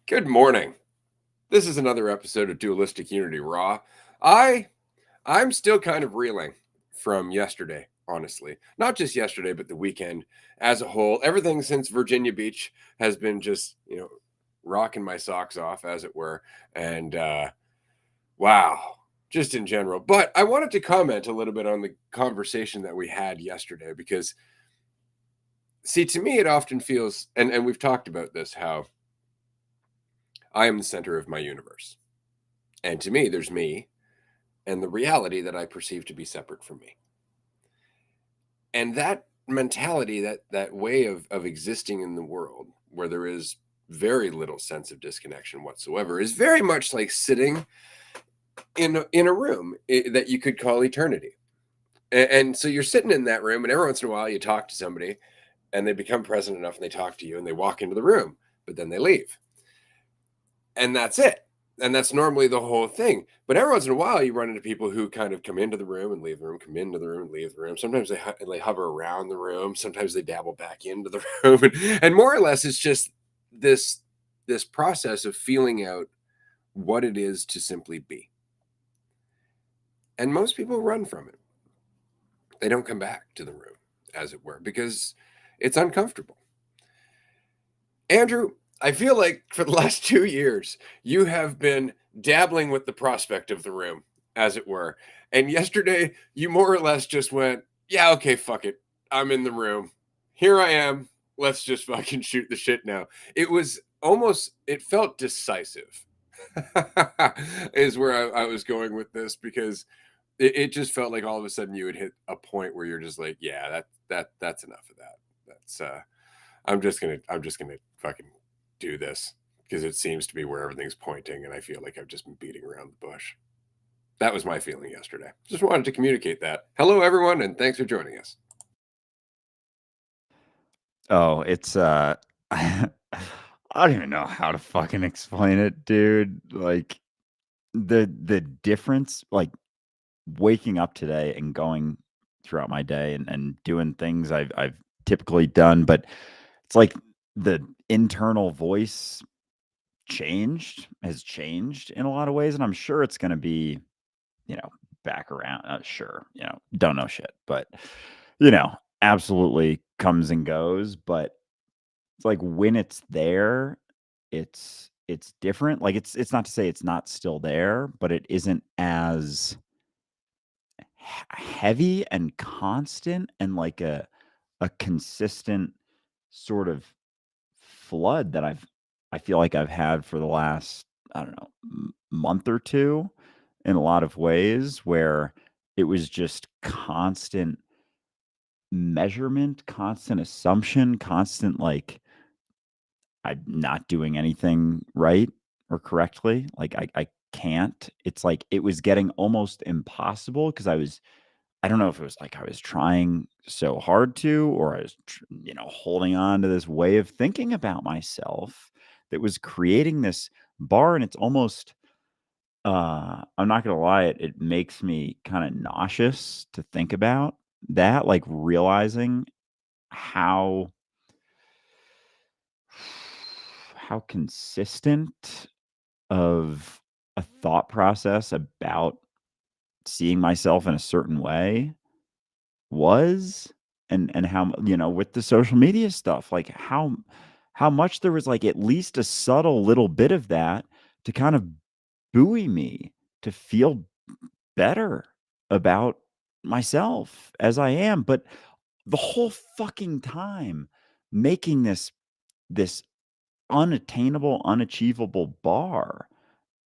Good morning. This is another episode of Dualistic Unity Raw. I I'm still kind of reeling from yesterday, honestly. Not just yesterday, but the weekend as a whole. Everything since Virginia Beach has been just, rocking my socks off, as it were. And wow, just in general. But I wanted to comment a little bit on the conversation that we had yesterday because see, to me it often feels and we've talked about this, how I am the center of my universe. And to me, there's me and the reality that I perceive to be separate from me. And that mentality, that way of existing in the world where there is very little sense of disconnection whatsoever, is very much like sitting in a room that you could call eternity. And so you're sitting in that room, and every once in a while you talk to somebody, and they become present enough, and they talk to you, and they walk into the room, but then they leave, and that's it. And that's normally the whole thing. But every once in a while, you run into people who kind of come into the room and leave the room, come into the room and leave the room. Sometimes they hover around the room. Sometimes they dabble back into the room, and more or less, it's just this this process of feeling out what it is to simply be. And most people run from it. They don't come back to the room, as it were, because it's uncomfortable. Andrew, I feel like for the last 2 years, you have been dabbling with the prospect of the room, as it were. And yesterday, you more or less just went, yeah, okay, fuck it. I'm in the room. Here I am. Let's just fucking shoot the shit now. It was almost, it felt decisive, is where I was going with this, because it just felt like all of a sudden you would hit a point where you're just like, yeah, that's enough of that. That's I'm just gonna fucking do this because it seems to be where everything's pointing, and I feel like I've just been beating around the bush. That was my feeling yesterday. Just wanted to communicate that. Hello, everyone, and thanks for joining us. Oh, it's I don't even know how to fucking explain it, dude. Like the difference, like waking up today and going throughout my day and doing things I've typically done, but it's like the internal voice has changed in a lot of ways, and I'm sure it's gonna be, you know, back around. Sure, don't know shit, but you know, absolutely comes and goes, but it's like when it's there, it's different. Like it's not to say it's not still there, but it isn't as heavy and constant and like a consistent sort of flood that I feel like I've had for the last, I don't know, month or two in a lot of ways where it was just constant measurement, constant assumption, constant like I'm not doing anything right or correctly. Like I can't. It's like it was getting almost impossible because I don't know if it was like I was trying so hard to, or I was, holding on to this way of thinking about myself that was creating this bar. And it's almost, I'm not going to lie, it makes me kind of nauseous to think about that, like realizing how consistent of a thought process about seeing myself in a certain way was, and how, with the social media stuff, like how much there was like at least a subtle little bit of that to kind of buoy me to feel better about myself as I am, but the whole fucking time making this unattainable, unachievable bar,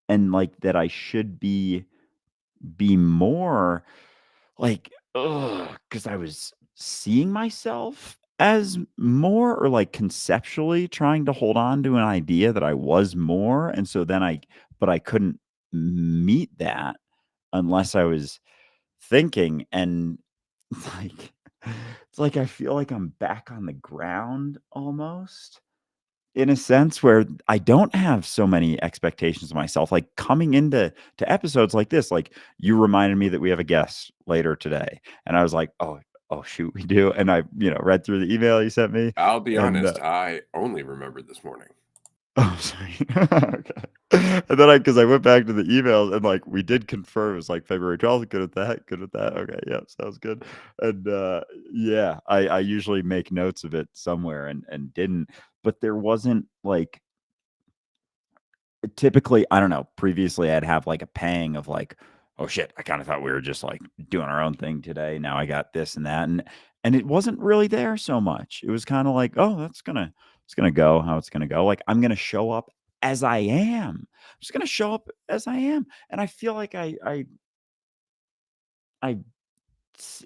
and like that I should be more like, because I was seeing myself as more, or like conceptually trying to hold on to an idea that I was more. And so then but I couldn't meet that unless I was thinking. And like, it's like I feel like I'm back on the ground almost, in a sense where I don't have so many expectations of myself. Like coming into episodes like this, like you reminded me that we have a guest later today, and I was like, oh shoot, we do. And I read through the email you sent me, I'll be and honest, I only remembered this morning. Oh, sorry. Okay. And then because I went back to the emails and like we did confirm it was like February 12th. Good with that. Good with that. Okay. Yeah. Sounds good. And yeah, I usually make notes of it somewhere and didn't, but there wasn't like typically, I don't know, previously I'd have like a pang of like, oh shit, I kind of thought we were just like doing our own thing today. Now I got this and that. And it wasn't really there so much. It was kind of like, oh, it's gonna go how it's gonna go. Like I'm gonna show up as I am. I'm just gonna show up as I am. And I feel like I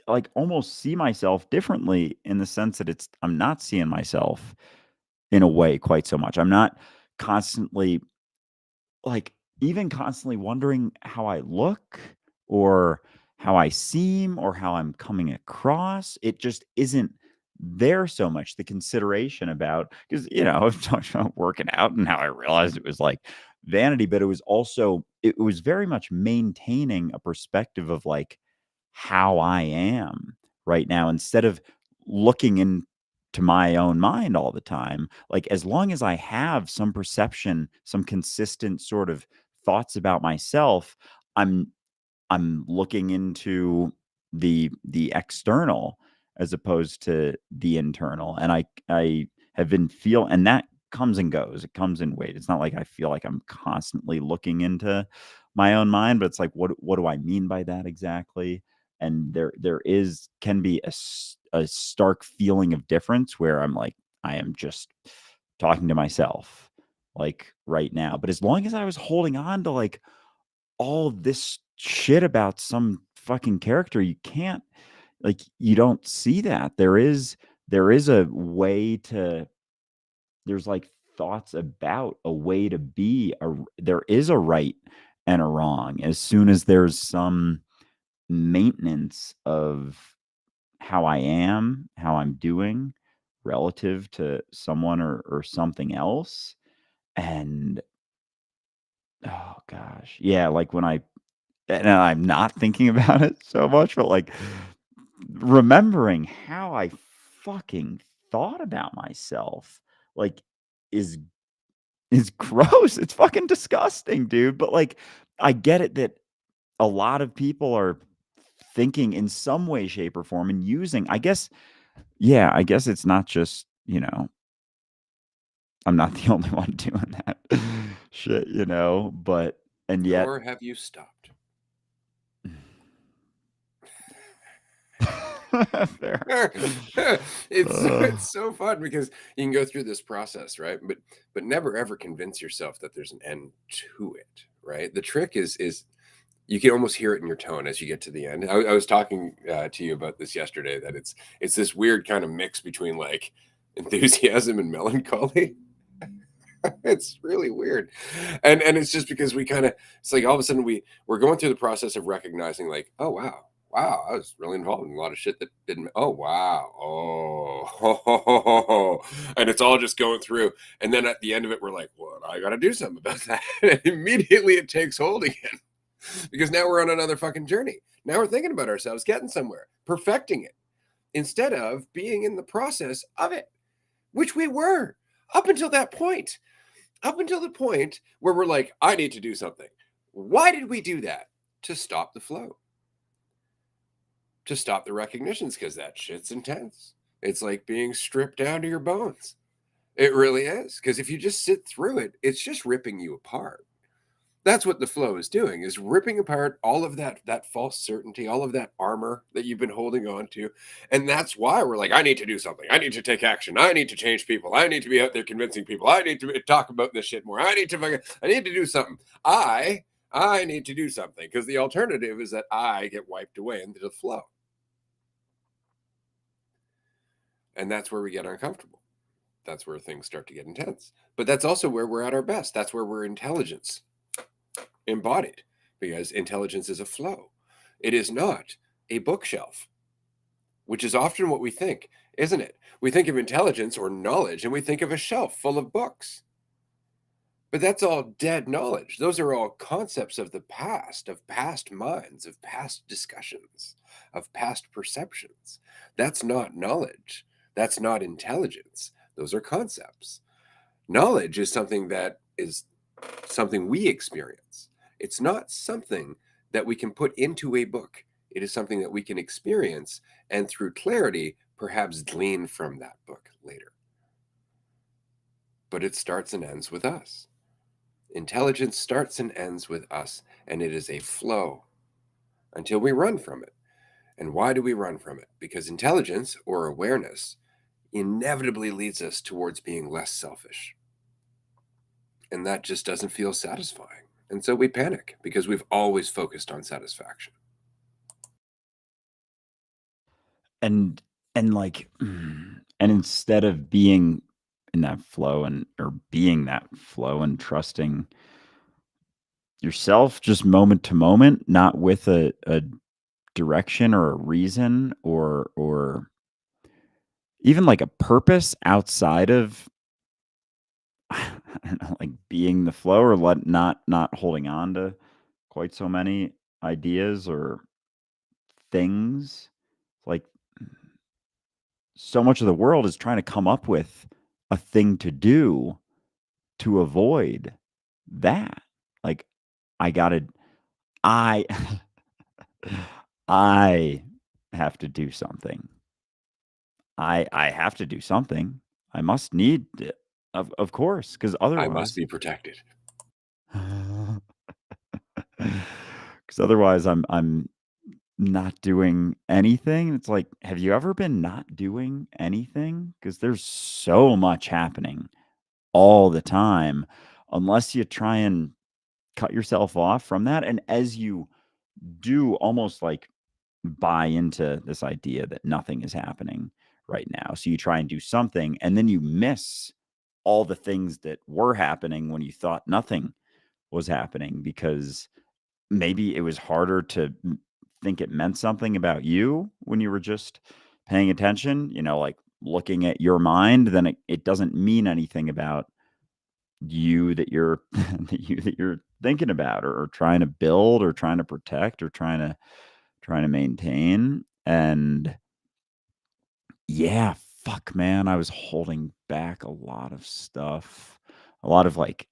like almost see myself differently in the sense that I'm not seeing myself in a way quite so much. I'm not constantly like, even constantly wondering how I look or how I seem or how I'm coming across, it just isn't there so much. The consideration about because, I've talked about working out and how I realized it was like vanity, but it was very much maintaining a perspective of like how I am right now instead of looking into my own mind all the time. Like as long as I have some perception, some consistent sort of thoughts about myself, I'm I'm looking into the external as opposed to the internal. And I have been feel and that comes and goes. It comes in weight. It's not like I feel like I'm constantly looking into my own mind, but it's like what do I mean by that exactly? And there is can be a stark feeling of difference where I'm like I am just talking to myself like right now. But as long as I was holding on to like all this shit about some fucking character, you can't like you don't see that. There is a way to there's like thoughts about a way to be there is a right and a wrong as soon as there's some maintenance of how I am, how I'm doing relative to someone or something else. And oh gosh. Yeah, like when and I'm not thinking about it so much, but like remembering how I fucking thought about myself, like is is gross. It's fucking disgusting, dude. But like I get it that a lot of people are thinking in some way, shape, or form and using, I guess, yeah, I guess it's not just, I'm not the only one doing that shit, but and yet Nor have you stopped. fair. Uh, It's so fun because you can go through this process, right? But never ever convince yourself that there's an end to it, right? The trick is you can almost hear it in your tone as you get to the end. I was talking to you about this yesterday that it's this weird kind of mix between like enthusiasm and melancholy. It's really weird, and it's just because we kind of it's like all of a sudden we're going through the process of recognizing like, oh wow, I was really involved in a lot of shit that didn't. Oh wow, oh, and it's all just going through, and then at the end of it, we're like, well, I got to do something about that. And immediately it takes hold again because now we're on another fucking journey. Now we're thinking about ourselves getting somewhere, perfecting it instead of being in the process of it, which we were up until that point. Up until the point where we're like, I need to do something. Why did we do that? To stop the flow, to stop the recognitions, because that shit's intense. It's like being stripped down to your bones. It really is. Because if you just sit through it, it's just ripping you apart. That's what the flow is doing, is ripping apart all of that false certainty, all of that armor that you've been holding on to. And that's why we're like, I need to do something. I need to take action. I need to change people. I need to be out there convincing people. I need to talk about this shit more. I need to do something. I need to do something, because the alternative is that I get wiped away into the flow. And that's where we get uncomfortable. That's where things start to get intense. But that's also where we're at our best. That's where we're intelligence embodied, because intelligence is a flow. It is not a bookshelf, which is often what we think, isn't it? We think of intelligence or knowledge and we think of a shelf full of books. But that's all dead knowledge. Those are all concepts of past minds, of past discussions, of past perceptions. That's not knowledge. That's not intelligence. Those are concepts. Knowledge is something that is something we experience. It's not something that we can put into a book. It is something that we can experience and through clarity, perhaps glean from that book later. But it starts and ends with us. Intelligence starts and ends with us, and it is a flow until we run from it. And why do we run from it? Because intelligence or awareness inevitably leads us towards being less selfish. And that just doesn't feel satisfying. And so we panic because we've always focused on satisfaction. And like, and instead of being in that flow or being that flow and trusting yourself just moment to moment, not with a direction or a reason or even like a purpose outside of I don't know, like being the flow or not holding on to quite so many ideas or things. Like so much of the world is trying to come up with a thing to do to avoid that. Like I gotta I I have to do something. I have to do something. I must need it, of course, because I must otherwise be protected. because otherwise I'm not doing anything. It's like, have you ever been not doing anything? Because there's so much happening all the time, unless you try and cut yourself off from that. And as you do almost like buy into this idea that nothing is happening right now. So you try and do something and then you miss all the things that were happening when you thought nothing was happening because maybe it was harder to think it meant something about you when you were just paying attention, like looking at your mind, then it doesn't mean anything about you that you're that you're thinking about or trying to build or trying to protect or trying to maintain. And yeah, fuck, man, I was holding back a lot of stuff, a lot of like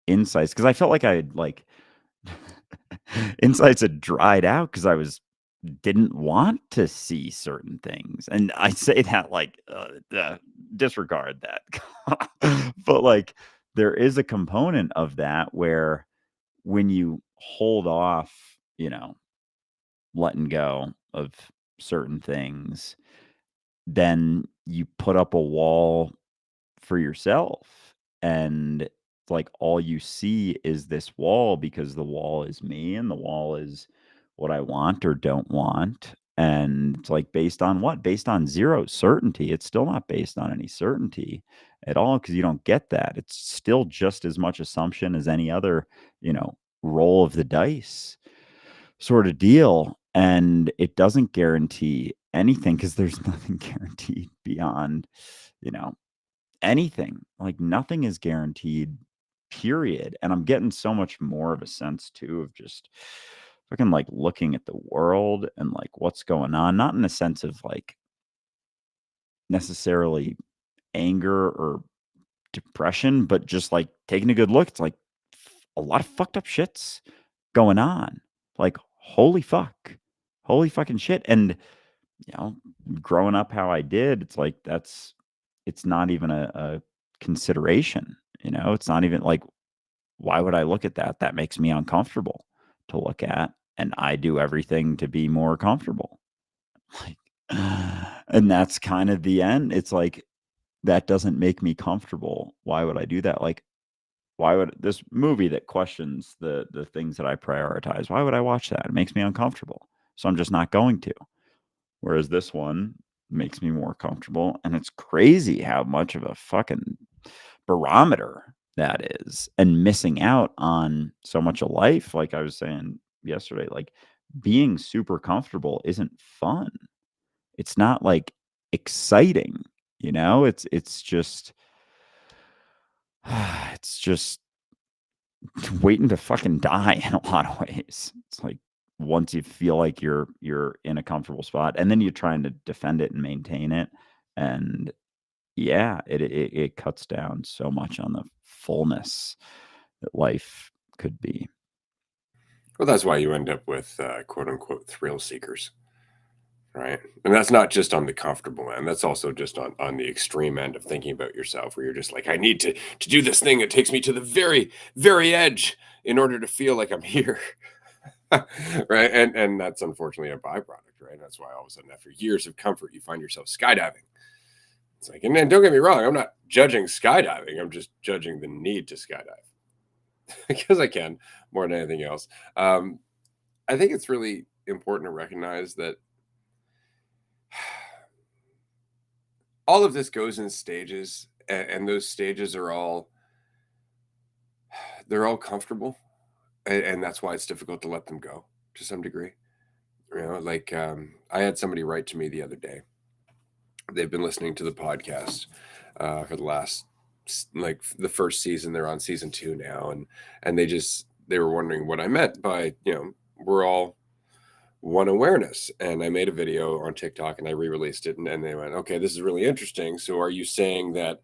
insights because I felt like I had like insights had dried out because I was didn't want to see certain things. And I say that like disregard that. But like there is a component of that where when you hold off, letting go of certain things, then you put up a wall for yourself. And like all you see is this wall because the wall is me and the wall is what I want or don't want. And it's like based on what? Based on zero certainty. It's still not based on any certainty at all because you don't get that. It's still just as much assumption as any other, roll of the dice sort of deal. And it doesn't guarantee anything because there's nothing guaranteed beyond, you know, anything. Like nothing is guaranteed, period. And I'm getting so much more of a sense too of just fucking like looking at the world and like what's going on, not in a sense of like necessarily anger or depression, but just like taking a good look. It's like a lot of fucked up shits going on. Like, holy fuck. Holy fucking shit. And, you know, growing up how I did, it's like it's not even a consideration. It's not even like, why would I look at that? That makes me uncomfortable to look at. And I do everything to be more comfortable. Like, and that's kind of the end. It's like, that doesn't make me comfortable. Why would I do that? Like, why would this movie that questions the things that I prioritize, why would I watch that? It makes me uncomfortable. So I'm just not going to. Whereas this one makes me more comfortable. And it's crazy how much of a fucking barometer that is. And missing out on so much of life, like I was saying yesterday, like being super comfortable isn't fun. It's not like exciting, it's just it's just waiting to fucking die in a lot of ways. It's like once you feel like you're in a comfortable spot and then you're trying to defend it and maintain it. And yeah, it cuts down so much on the fullness that life could be. Well, that's why you end up with quote unquote thrill seekers, right? And that's not just on the comfortable end. That's also just on the extreme end of thinking about yourself, where you're just like, I need to do this thing that takes me to the very, very edge in order to feel like I'm here. Right. And that's unfortunately a byproduct, right? That's why all of a sudden, after years of comfort, you find yourself skydiving. It's like, and then don't get me wrong, I'm not judging skydiving. I'm just judging the need to skydive because I can more than anything else. Um, I think it's really important to recognize that all of this goes in stages, and those stages are all they're all comfortable, and that's why it's difficult to let them go to some degree. You know, like I had somebody write to me the other day. They've been listening to the podcast for the last like the first season. They're on season 2 now, and they were wondering what I meant by, we're all one awareness. And I made a video on TikTok and I re-released it, and they went, okay, this is really interesting. So are you saying that,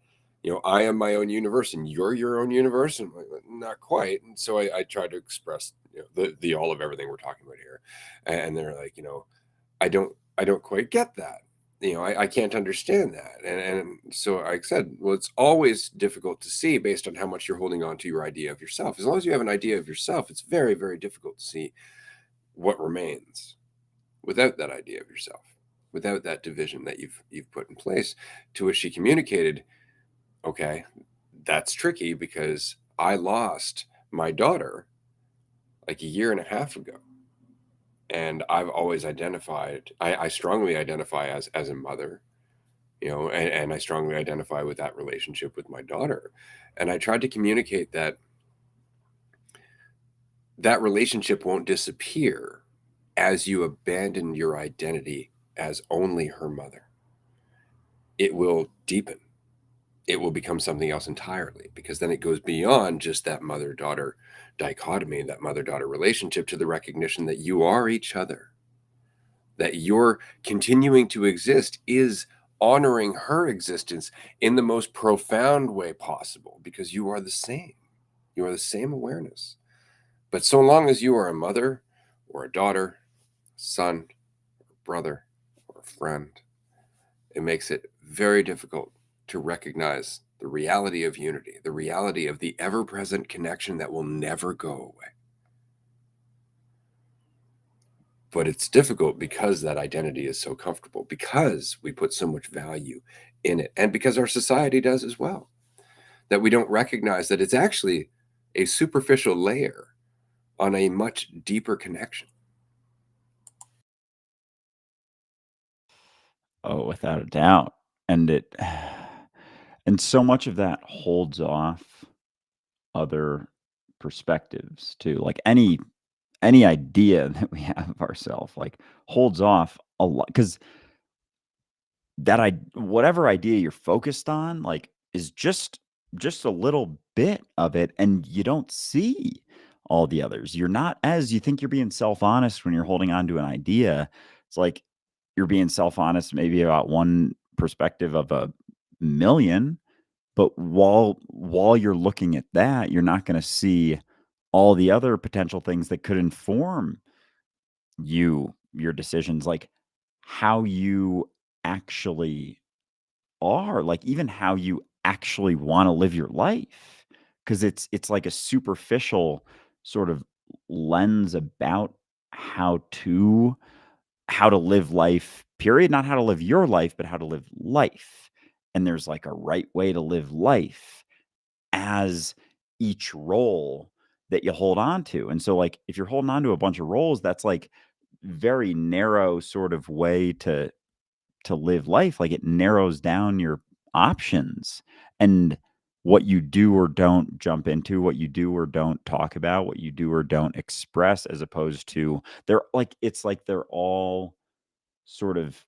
I am my own universe and you're your own universe? And I'm like, not quite. And so I tried to express, the all of everything we're talking about here. And they're like, I don't quite get that. I can't understand that. And so I said, well, it's always difficult to see based on how much you're holding on to your idea of yourself. As long as you have an idea of yourself, it's very, very difficult to see what remains without that idea of yourself, without that division that you've put in place. To which she communicated, okay, that's tricky because I lost my daughter like a year and a half ago. And I've always identified, I strongly identify as a mother, and I strongly identify with that relationship with my daughter. And I tried to communicate that that relationship won't disappear as you abandon your identity as only her mother. It will deepen. It will become something else entirely, because then it goes beyond just that mother daughter dichotomy, that mother daughter relationship, to the recognition that you are each other, that your continuing to exist is honoring her existence in the most profound way possible, because you are the same. You are the same awareness. But so long as you are a mother or a daughter, a son, a brother, or a friend, it makes it very difficult to recognize the reality of unity, the reality of the ever present connection that will never go away. But it's difficult because that identity is so comfortable, because we put so much value in it, and because our society does as well, that we don't recognize that it's actually a superficial layer on a much deeper connection. Oh, without a doubt. And it and so much of that holds off other perspectives too. Like any idea that we have of ourselves, like, holds off a lot, because that I whatever idea you're focused on, like, is just a little bit of it, and you don't see all the others. You're not, as you think you're being self-honest when you're holding on to an idea. It's like you're being self-honest maybe about one perspective of a million, but while you're looking at that, you're not gonna see all the other potential things that could inform your decisions, like how you actually are, like, even how you actually wanna live your life, because it's like a superficial sort of lens about how to how to live life, period, not how to live your life, but how to live life, and there's, like, a right way to live life as each role that you hold on to. And so, like, if you're holding on to a bunch of roles, that's, like, very narrow sort of way to live life. Like, it narrows down your options and what you do or don't jump into, what you do or don't talk about, what you do or don't express, as opposed to they're like it's like they're all sort of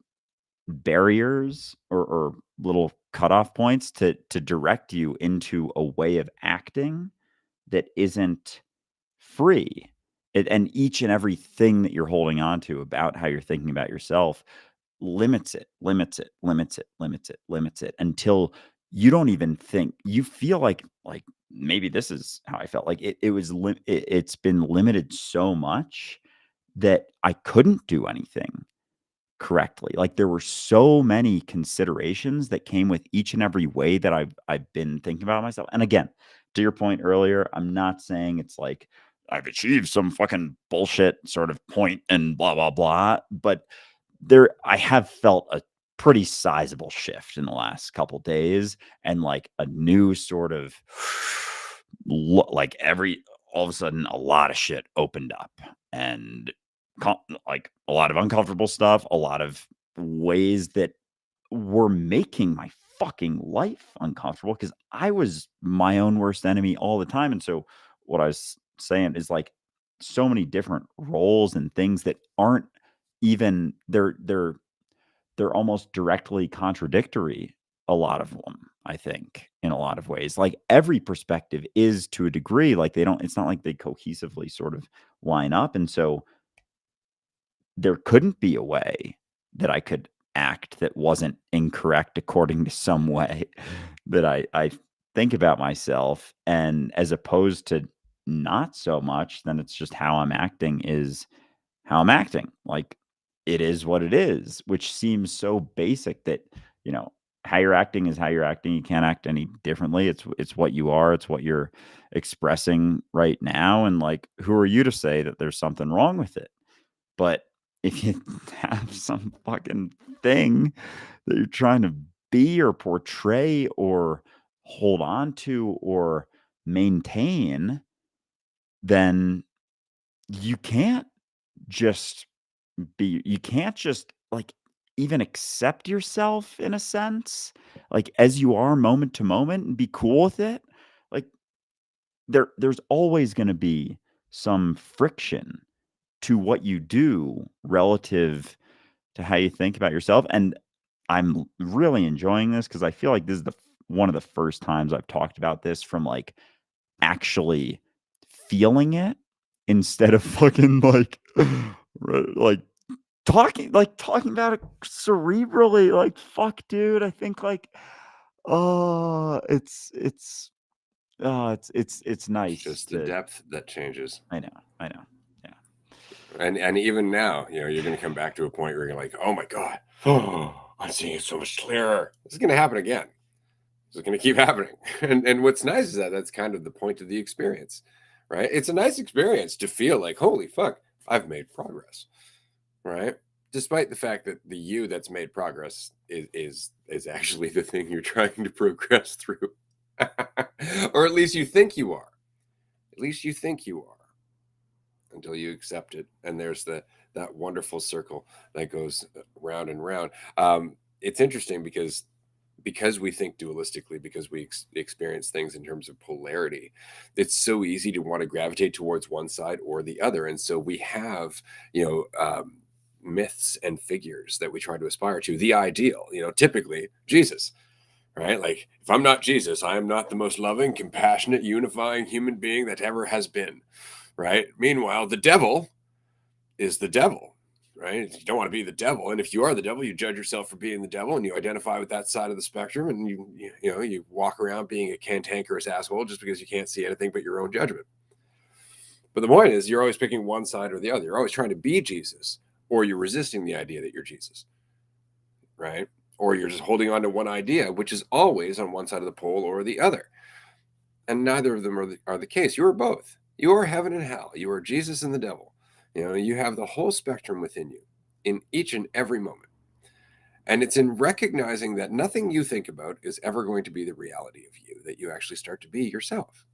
barriers or little cutoff points to direct you into a way of acting that isn't free. And each and everything that you're holding on to about how you're thinking about yourself limits it, limits it, limits it, limits it, limits it until you don't even think you feel like maybe this is how I felt. Like it's been limited so much that I couldn't do anything correctly. Like there were so many considerations that came with each and every way that I've been thinking about myself. And again, to your point earlier, I'm not saying it's like I've achieved some fucking bullshit sort of point and blah blah blah, but I have felt a pretty sizable shift in the last couple days, and like a new sort of like every all of a sudden a lot of shit opened up, and like a lot of uncomfortable stuff, a lot of ways that were making my fucking life uncomfortable because I was my own worst enemy all the time. And so what I was saying is like so many different roles and things that aren't even they're almost directly contradictory, a lot of them, I think, in a lot of ways. Like every perspective is to a degree, like they don't it's not like they cohesively sort of line up. And so there couldn't be a way that I could act that wasn't incorrect according to some way that I think about myself. And as opposed to not so much, then it's just how I'm acting is how I'm acting. Like it is what it is, which seems so basic that, you know, how you're acting is how you're acting. You can't act any differently. It's what you are. It's what you're expressing right now. And like, who are you to say that there's something wrong with it? But if you have some fucking thing that you're trying to be or portray or hold on to or maintain, then you can't just you can't just like even accept yourself in a sense, like as you are moment to moment and be cool with it. Like there's always going to be some friction to what you do relative to how you think about yourself. And I'm really enjoying this because I feel like this is one of the first times I've talked about this from like actually feeling it instead of fucking like like talking about it cerebrally. Like fuck dude, I think like oh it's It's nice just the to depth that changes. I know yeah And even now, you're going to come back to a point where you're like, oh my God, oh, I'm seeing it so much clearer. This is going to happen again. This is going to keep happening. And what's nice is that that's kind of the point of the experience, right? It's a nice experience to feel like, holy fuck, I've made progress, right? Despite the fact that the you that's made progress is actually the thing you're trying to progress through, or at least you think you are. At least you think you are until you accept it. And there's that wonderful circle that goes round and round. It's interesting because we think dualistically, because we experience things in terms of polarity, it's so easy to want to gravitate towards one side or the other. And so we have, myths and figures that we try to aspire to. The ideal, typically Jesus, right? Like, if I'm not Jesus, I am not the most loving, compassionate, unifying human being that ever has been, right? Meanwhile, the devil is the devil, right? You don't want to be the devil, and if you are the devil, you judge yourself for being the devil, and you identify with that side of the spectrum, and you walk around being a cantankerous asshole just because you can't see anything but your own judgment. But the point is, you're always picking one side or the other. You're always trying to be Jesus, or you're resisting the idea that you're Jesus, right? Or you're just holding on to one idea, which is always on one side of the pole or the other. And neither of them are the case. You are both. You are heaven and hell. You are Jesus and the devil. You have the whole spectrum within you in each and every moment. And it's in recognizing that nothing you think about is ever going to be the reality of you that you actually start to be yourself.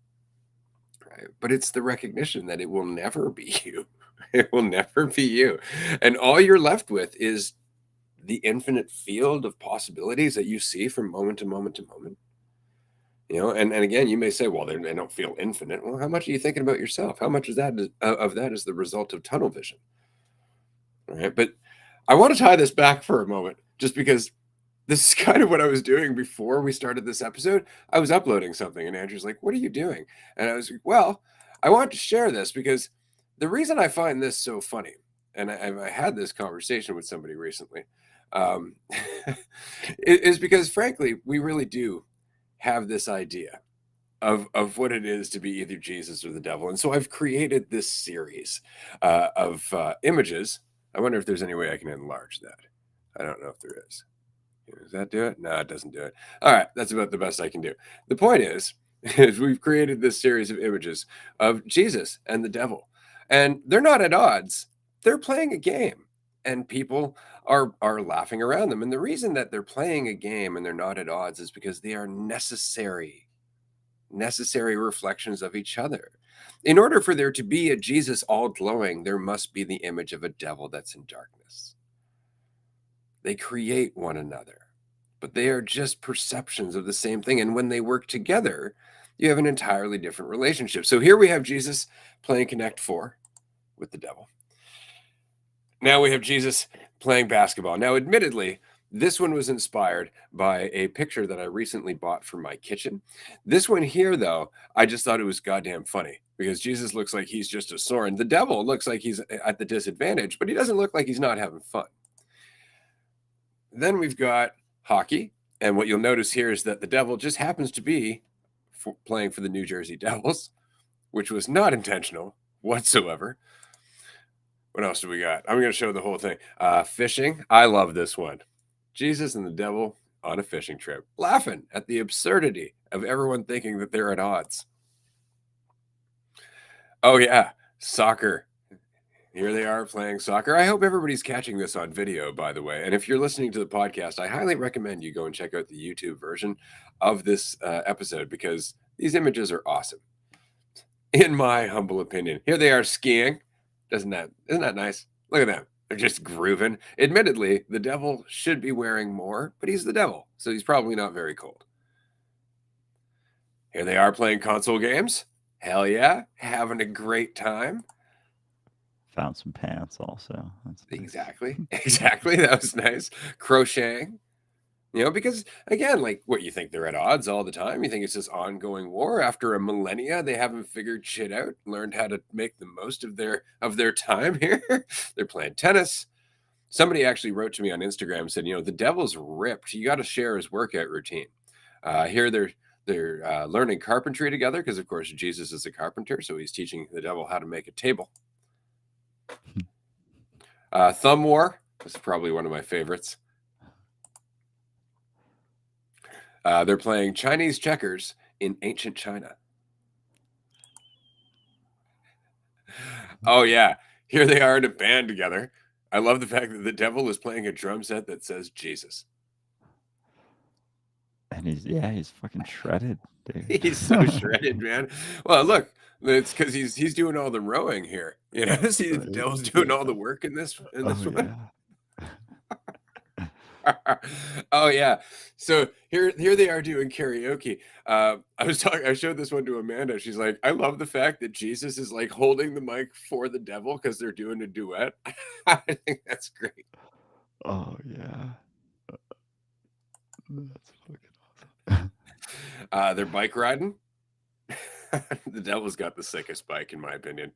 Right? But it's the recognition that it will never be you. It will never be you. And all you're left with is the infinite field of possibilities that you see from moment to moment to moment. And again, you may say, well, they don't feel infinite. Well, how much are you thinking about yourself? How much of that is the result of tunnel vision? All right. But I want to tie this back for a moment, just because this is kind of what I was doing before we started this episode. I was uploading something, and Andrew's like, what are you doing? And I was like, well, I want to share this because the reason I find this so funny, and I had this conversation with somebody recently, um, is because, frankly, we really do have this idea of what it is to be either Jesus or the devil. And so I've created this series of images. I wonder if there's any way I can enlarge that. I don't know if there is. Does that do it? No, it doesn't do it. All right, that's about the best I can do. The point is we've created this series of images of Jesus and the devil, and they're not at odds. They're playing a game, and people are laughing around them. And the reason that they're playing a game and they're not at odds is because they are necessary reflections of each other. In order for there to be a Jesus all glowing, there must be the image of a devil that's in darkness. They create one another, but they are just perceptions of the same thing. And when they work together, you have an entirely different relationship. So here we have Jesus playing Connect Four with the devil. Now we have Jesus playing basketball. Now, admittedly, this one was inspired by a picture that I recently bought for my kitchen. This one here, though, I just thought it was goddamn funny because Jesus looks like he's just a sore, and the devil looks like he's at the disadvantage, but he doesn't look like he's not having fun. Then we've got hockey. And what you'll notice here is that the devil just happens to be playing for the New Jersey Devils, which was not intentional whatsoever. What else do we got? I'm going to show the whole thing. Fishing. I love this one. Jesus and the devil on a fishing trip, laughing at the absurdity of everyone thinking that they're at odds. Oh, yeah. Soccer. Here they are playing soccer. I hope everybody's catching this on video, by the way. And if you're listening to the podcast, I highly recommend you go and check out the YouTube version of this episode because these images are awesome, in my humble opinion. Here they are skiing. Isn't that nice? Look at them. They're just grooving. Admittedly, the devil should be wearing more, but he's the devil, so he's probably not very cold. Here they are playing console games. Hell yeah, having a great time. Found some pants also. That's nice. Exactly. That was nice. Crocheting. Because again, like what you think they're at odds all the time. You think it's this ongoing war. After a millennia, they haven't figured shit out, learned how to make the most of their time here. They're playing tennis. Somebody actually wrote to me on Instagram and said, the devil's ripped. You got to share his workout routine. Here they're learning carpentry together because, of course, Jesus is a carpenter, so he's teaching the devil how to make a table. Thumb war. This is probably one of my favorites. They're playing Chinese checkers in ancient China. Oh, yeah. Here they are in a band together. I love the fact that the devil is playing a drum set that says Jesus. And he's fucking shredded, dude. He's so shredded, man. Well, look, it's because he's doing all the rowing here. See, the devil's doing all the work in this one. Yeah. Oh yeah, so here they are doing karaoke. I showed this one to Amanda. She's like, I love the fact that Jesus is like holding the mic for the devil because they're doing a duet. I think that's great. Oh yeah, that's fucking awesome. They're bike riding. The devil's got the sickest bike in my opinion.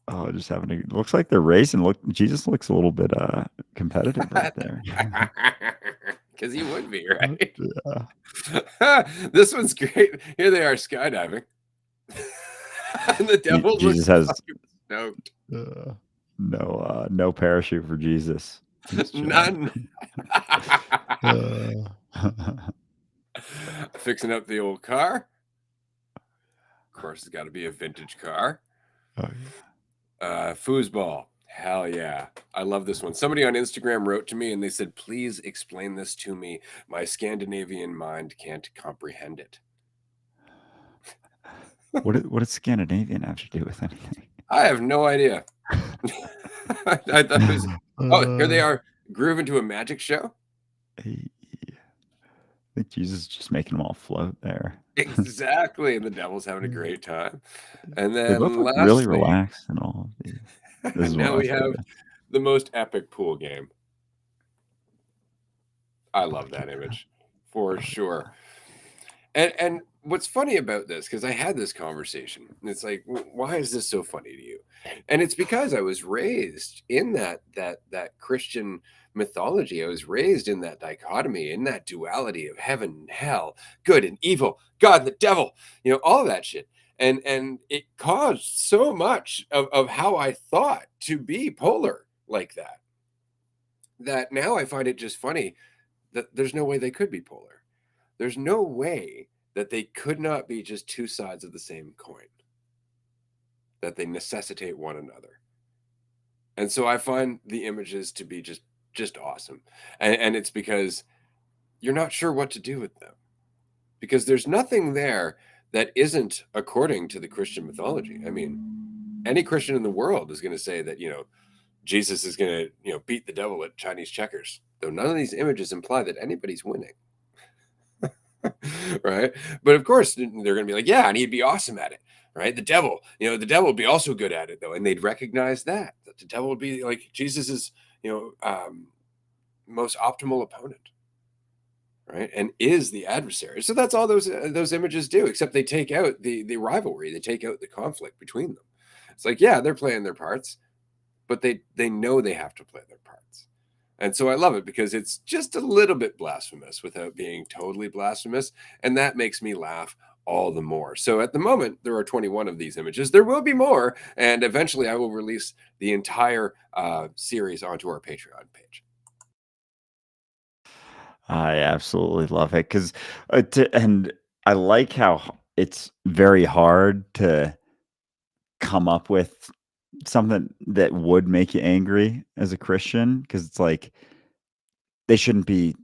Oh, just looks like they're racing. Jesus looks a little bit competitive right there. Because he would be, right? Yeah. This one's great. Here they are skydiving. And the devil Jesus looks has stoked. No parachute for Jesus. None. Fixing up the old car. Of course, it's got to be a vintage car. Oh yeah. Foosball. Hell yeah. I love this one. Somebody on Instagram wrote to me and they said, please explain this to me. My Scandinavian mind can't comprehend it. What does Scandinavian have to do with anything? I have no idea. I thought it was. Oh, here they are grooving to a magic show. I think Jesus is just making them all float there. Exactly. And the devil's having a great time. And then they both look really relaxed and all of these. Now we have the most epic pool game. I love that image for sure. And what's funny about this, because I had this conversation, and it's like, why is this so funny to you? And it's because I was raised in that Christian mythology. I was raised in that dichotomy, in that duality of heaven and hell, good and evil, God and the devil, all of that shit. And it caused so much of how I thought to be polar like that, that now I find it just funny that there's no way they could be polar. There's no way that they could not be just two sides of the same coin, that they necessitate one another. And so I find the images to be just awesome. And it's because you're not sure what to do with them, because there's nothing there that isn't according to the Christian mythology. I mean, any Christian in the world is going to say that, Jesus is going to, beat the devil at Chinese checkers, though none of these images imply that anybody's winning. Right? But of course, they're going to be like, yeah, and he'd be awesome at it. Right? The devil would be also good at it, though. And they'd recognize that the devil would be like Jesus's, most optimal opponent. Right? And is the adversary. So that's all those images do, except they take out the rivalry, they take out the conflict between them. It's like, yeah, they're playing their parts, but they know they have to play their parts. And so I love it because it's just a little bit blasphemous without being totally blasphemous. And that makes me laugh all the more. So at the moment, there are 21 of these images. There will be more. And eventually, I will release the entire series onto our Patreon page. I absolutely love it because, and I like how it's very hard to come up with something that would make you angry as a Christian, because it's like they shouldn't be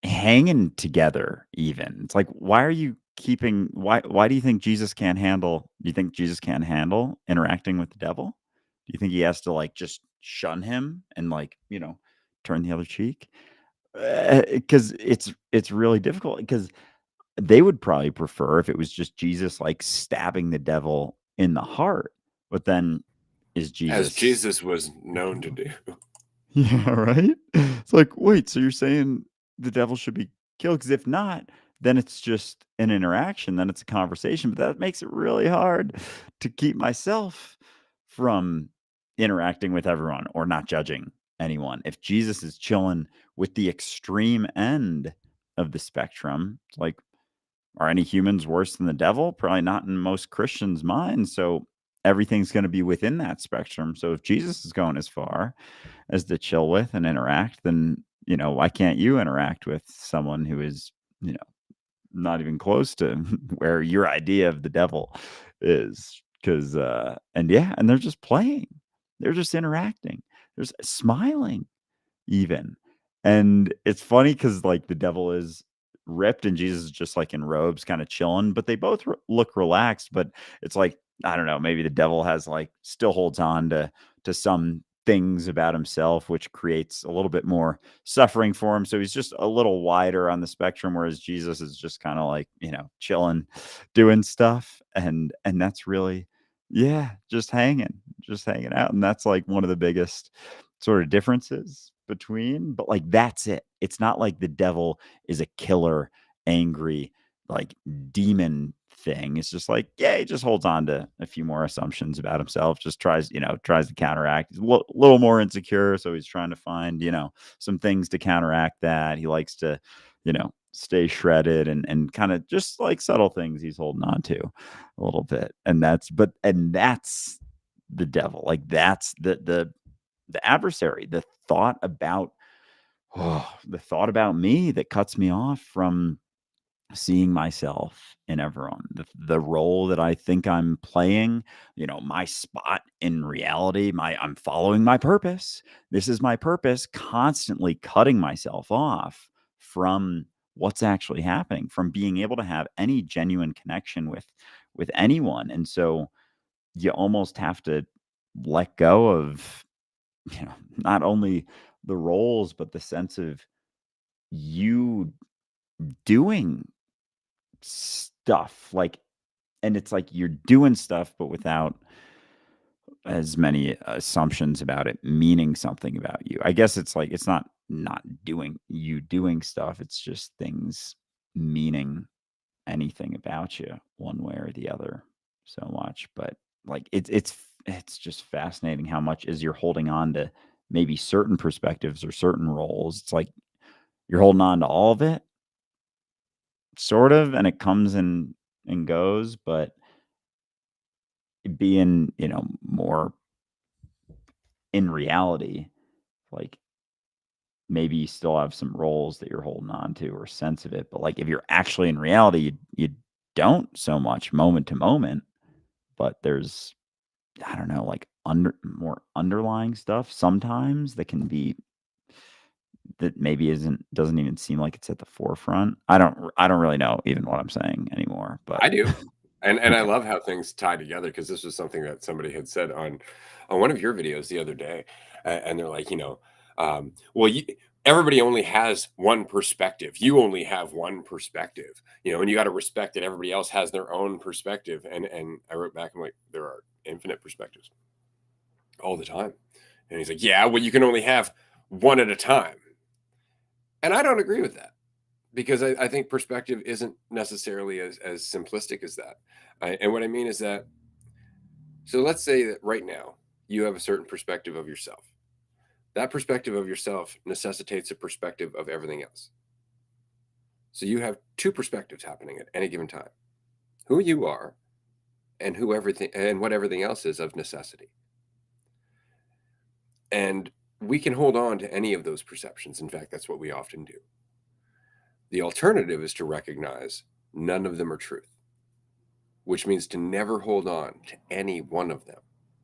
hanging together even. It's like, why are you keeping why do you think Jesus can't handle do you think Jesus can't handle interacting with the devil? Do you think he has to, like, just shun him and, like, turn the other cheek? Because it's really difficult, because they would probably prefer if it was just Jesus, like, stabbing the devil in the heart, but then is As Jesus Jesus was known to do. Yeah, right? It's like, wait, so you're saying the devil should be killed? Because if not, then it's just an interaction, then it's a conversation. But that makes it really hard to keep myself from interacting with everyone or not judging anyone. If Jesus is chilling with the extreme end of the spectrum, it's like, are any humans worse than the devil? Probably not in most Christians' minds. So everything's going to be within that spectrum. So if Jesus is going as far as to chill with and interact, then, why can't you interact with someone who is, you know, not even close to where your idea of the devil is? Because, and yeah, and they're just playing, they're just interacting, there's smiling even. And it's funny because, like, the devil is ripped and Jesus is just, like, in robes kinda chilling, but they both look relaxed, but it's like, I don't know, maybe the devil has, like, still holds on to some things about himself, which creates a little bit more suffering for him, so he's just a little wider on the spectrum, whereas Jesus is just kinda like, chilling, doing stuff, and that's really yeah, just hanging out, and that's, like, one of the biggest sort of differences between, but, like, that's it. It's not like the devil is a killer, angry, like, demon thing. It's just like, yeah, he just holds on to a few more assumptions about himself, just tries to counteract. He's a little more insecure, so he's trying to find, some things to counteract that. He likes to, stay shredded and kinda just, like, subtle things he's holding on to a little bit, and that's the devil. Like, that's the adversary, the thought about me that cuts me off from seeing myself in everyone, the role that I think I'm playing, my spot in reality, I'm following my purpose. This is my purpose, constantly cutting myself off from what's actually happening, from being able to have any genuine connection with anyone. And so you almost have to let go of not only the roles, but the sense of you doing stuff, like, and it's like you're doing stuff, but without as many assumptions about it meaning something about you. I guess it's like, it's not doing stuff. It's just things meaning anything about you one way or the other so much. But, like, it's just fascinating how much as you're holding on to maybe certain perspectives or certain roles. It's like you're holding on to all of it, sort of, and it comes and goes, but being, more in reality, like maybe you still have some roles that you're holding on to or sense of it, but like if you're actually in reality, you don't so much moment to moment, but there's, I don't know, like more underlying stuff sometimes that maybe doesn't even seem like it's at the forefront. I don't really know even what I'm saying anymore, but I do. And I okay. love how things tie together, because this was something that somebody had said on one of your videos the other day. And they're like, well, everybody only has one perspective. You only have one perspective, and you got to respect that everybody else has their own perspective. And I wrote back, I'm like, there are infinite perspectives all the time. And he's like, yeah, well, you can only have one at a time. And I don't agree with that, because I think perspective isn't necessarily as simplistic as that. And what I mean is that, so let's say that right now you have a certain perspective of yourself. That perspective of yourself necessitates a perspective of everything else. So you have two perspectives happening at any given time: who you are and who everything and what everything else is of necessity. And we can hold on to any of those perceptions. In fact, that's what we often do. The alternative is to recognize none of them are truth, which means to never hold on to any one of them,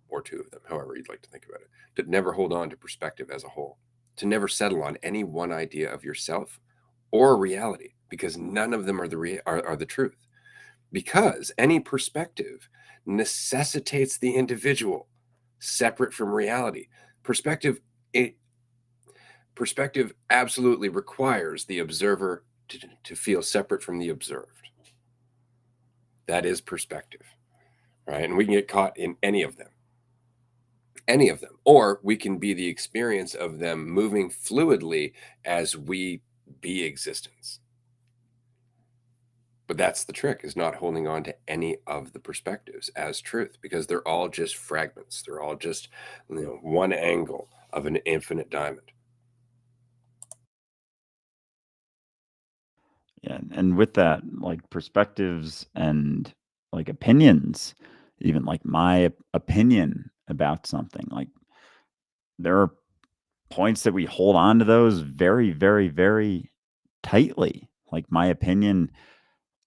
or two of them, however you'd like to think about it, to never hold on to perspective as a whole, to never settle on any one idea of yourself or reality, because none of them are the truth. Because any perspective necessitates the individual separate from reality. Perspective it, perspective absolutely requires the observer to feel separate from the observed. That is perspective, right? And we can get caught in any of them, or we can be the experience of them moving fluidly as we be existence. But that's the trick, is not holding on to any of the perspectives as truth, because they're all just fragments. They're all just, one angle of an infinite diamond. Yeah, and with that, like perspectives and like opinions, even like my opinion about something, like there are points that we hold on to those very, very, very tightly. Like my opinion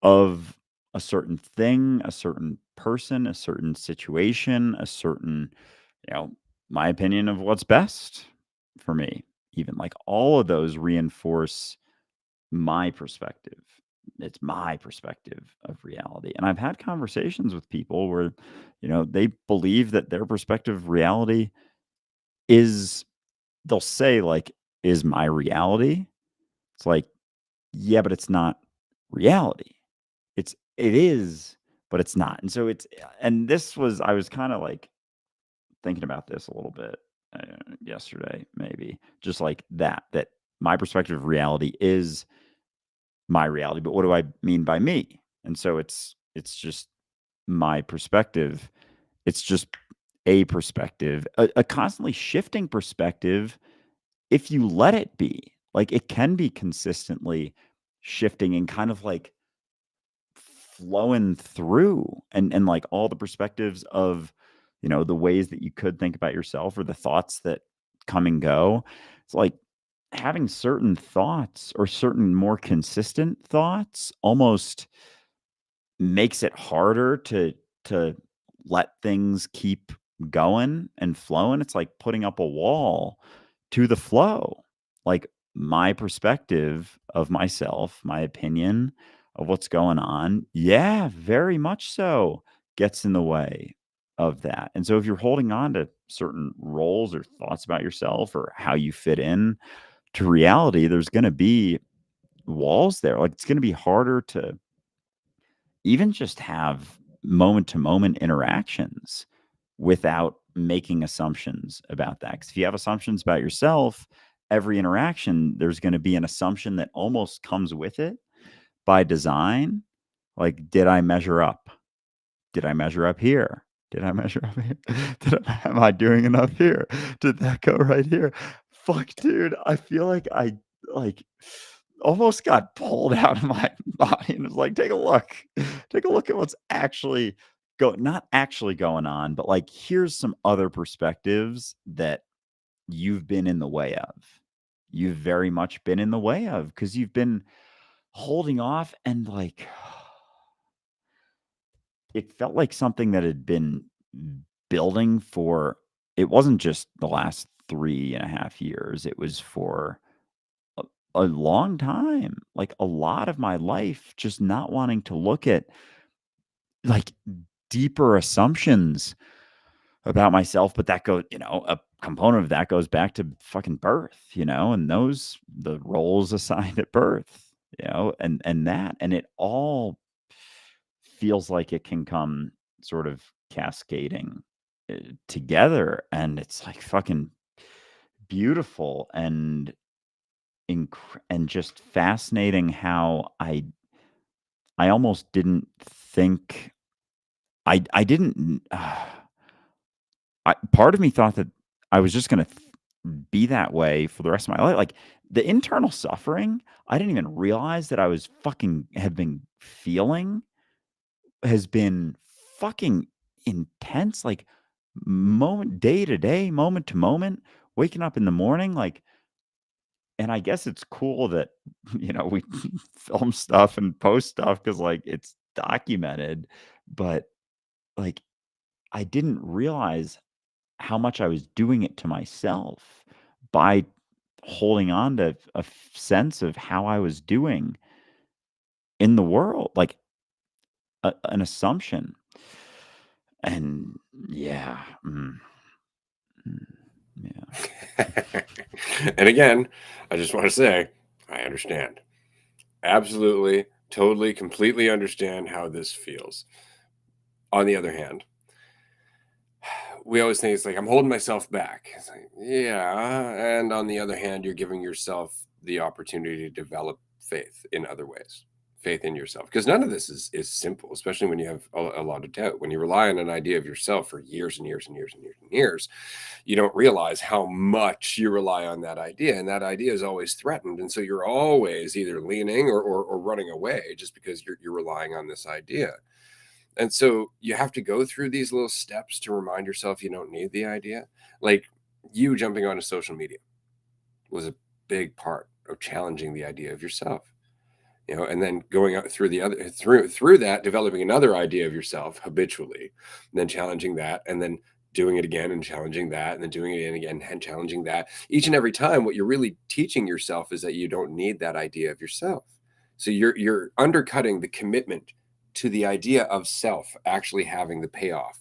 of a certain thing, a certain person, a certain situation, a certain, you know, my opinion of what's best for me. Even like all of those reinforce my perspective. It's my perspective of reality. And I've had conversations with people where, they believe that their perspective of reality is, they'll say, like, is my reality? It's like, yeah, but it's not reality. It is, but it's not. And so and I was kind of like thinking about this a little bit yesterday, maybe just like that my perspective of reality is my reality, but what do I mean by me? And so it's just my perspective. It's just a perspective, a constantly shifting perspective if you let it be. Like it can be consistently shifting and kind of like flowing through and like all the perspectives of, the ways that you could think about yourself or the thoughts that come and go. It's like having certain thoughts or certain more consistent thoughts almost makes it harder to let things keep going and flowing. It's like putting up a wall to the flow. Like my perspective of myself, my opinion of what's going on, yeah, very much so gets in the way of that. And so if you're holding on to certain roles or thoughts about yourself or how you fit in to reality, there's going to be walls there. Like it's going to be harder to even just have moment to moment interactions without making assumptions about that. Because if you have assumptions about yourself, every interaction, there's going to be an assumption that almost comes with it by design. Like, did I measure up? Did I measure up here? Did I measure up here? Am I doing enough here? Did that go right here? Fuck, dude. I feel like I like almost got pulled out of my body and was like, take a look. Take a look at what's actually not actually going on, but like here's some other perspectives that you've been in the way of. You've very much been in the way of because you've been holding off and like it felt like something that had been building for it wasn't just the last 3.5 years, it was for a, a long time, like a lot of my life, just not wanting to look at like deeper assumptions about myself. But that goes, a component of that goes back to fucking birth, and the roles assigned at birth, and it all feels like it can come sort of cascading together, and it's like fucking beautiful and and just fascinating how I almost didn't think I didn't part of me thought that I was just going to be that way for the rest of my life. Like the internal suffering, I didn't even realize that I was fucking have been feeling has been fucking intense, like day to day, moment to moment, waking up in the morning, like, and I guess it's cool that, we film stuff and post stuff because like it's documented, but like I didn't realize how much I was doing it to myself by holding on to sense of how I was doing in the world, like an assumption. And yeah, mm, yeah. And again, I just want to say, I understand. Absolutely, totally, completely understand how this feels. On the other hand, we always think it's like I'm holding myself back. It's like, yeah. And on the other hand, you're giving yourself the opportunity to develop faith in other ways, faith in yourself. Because none of this is simple, especially when you have a lot of doubt. When you rely on an idea of yourself for years and years and years and years and years, you don't realize how much you rely on that idea. And that idea is always threatened. And so you're always either leaning or running away just because you're relying on this idea. And so you have to go through these little steps to remind yourself you don't need the idea. Like you jumping onto social media was a big part of challenging the idea of yourself, and then going out through the other through that, developing another idea of yourself habitually, and then challenging that, and then doing it again and challenging that, and then doing it again and challenging that. Each and every time, what you're really teaching yourself is that you don't need that idea of yourself. So you're undercutting the commitment to the idea of self actually having the payoff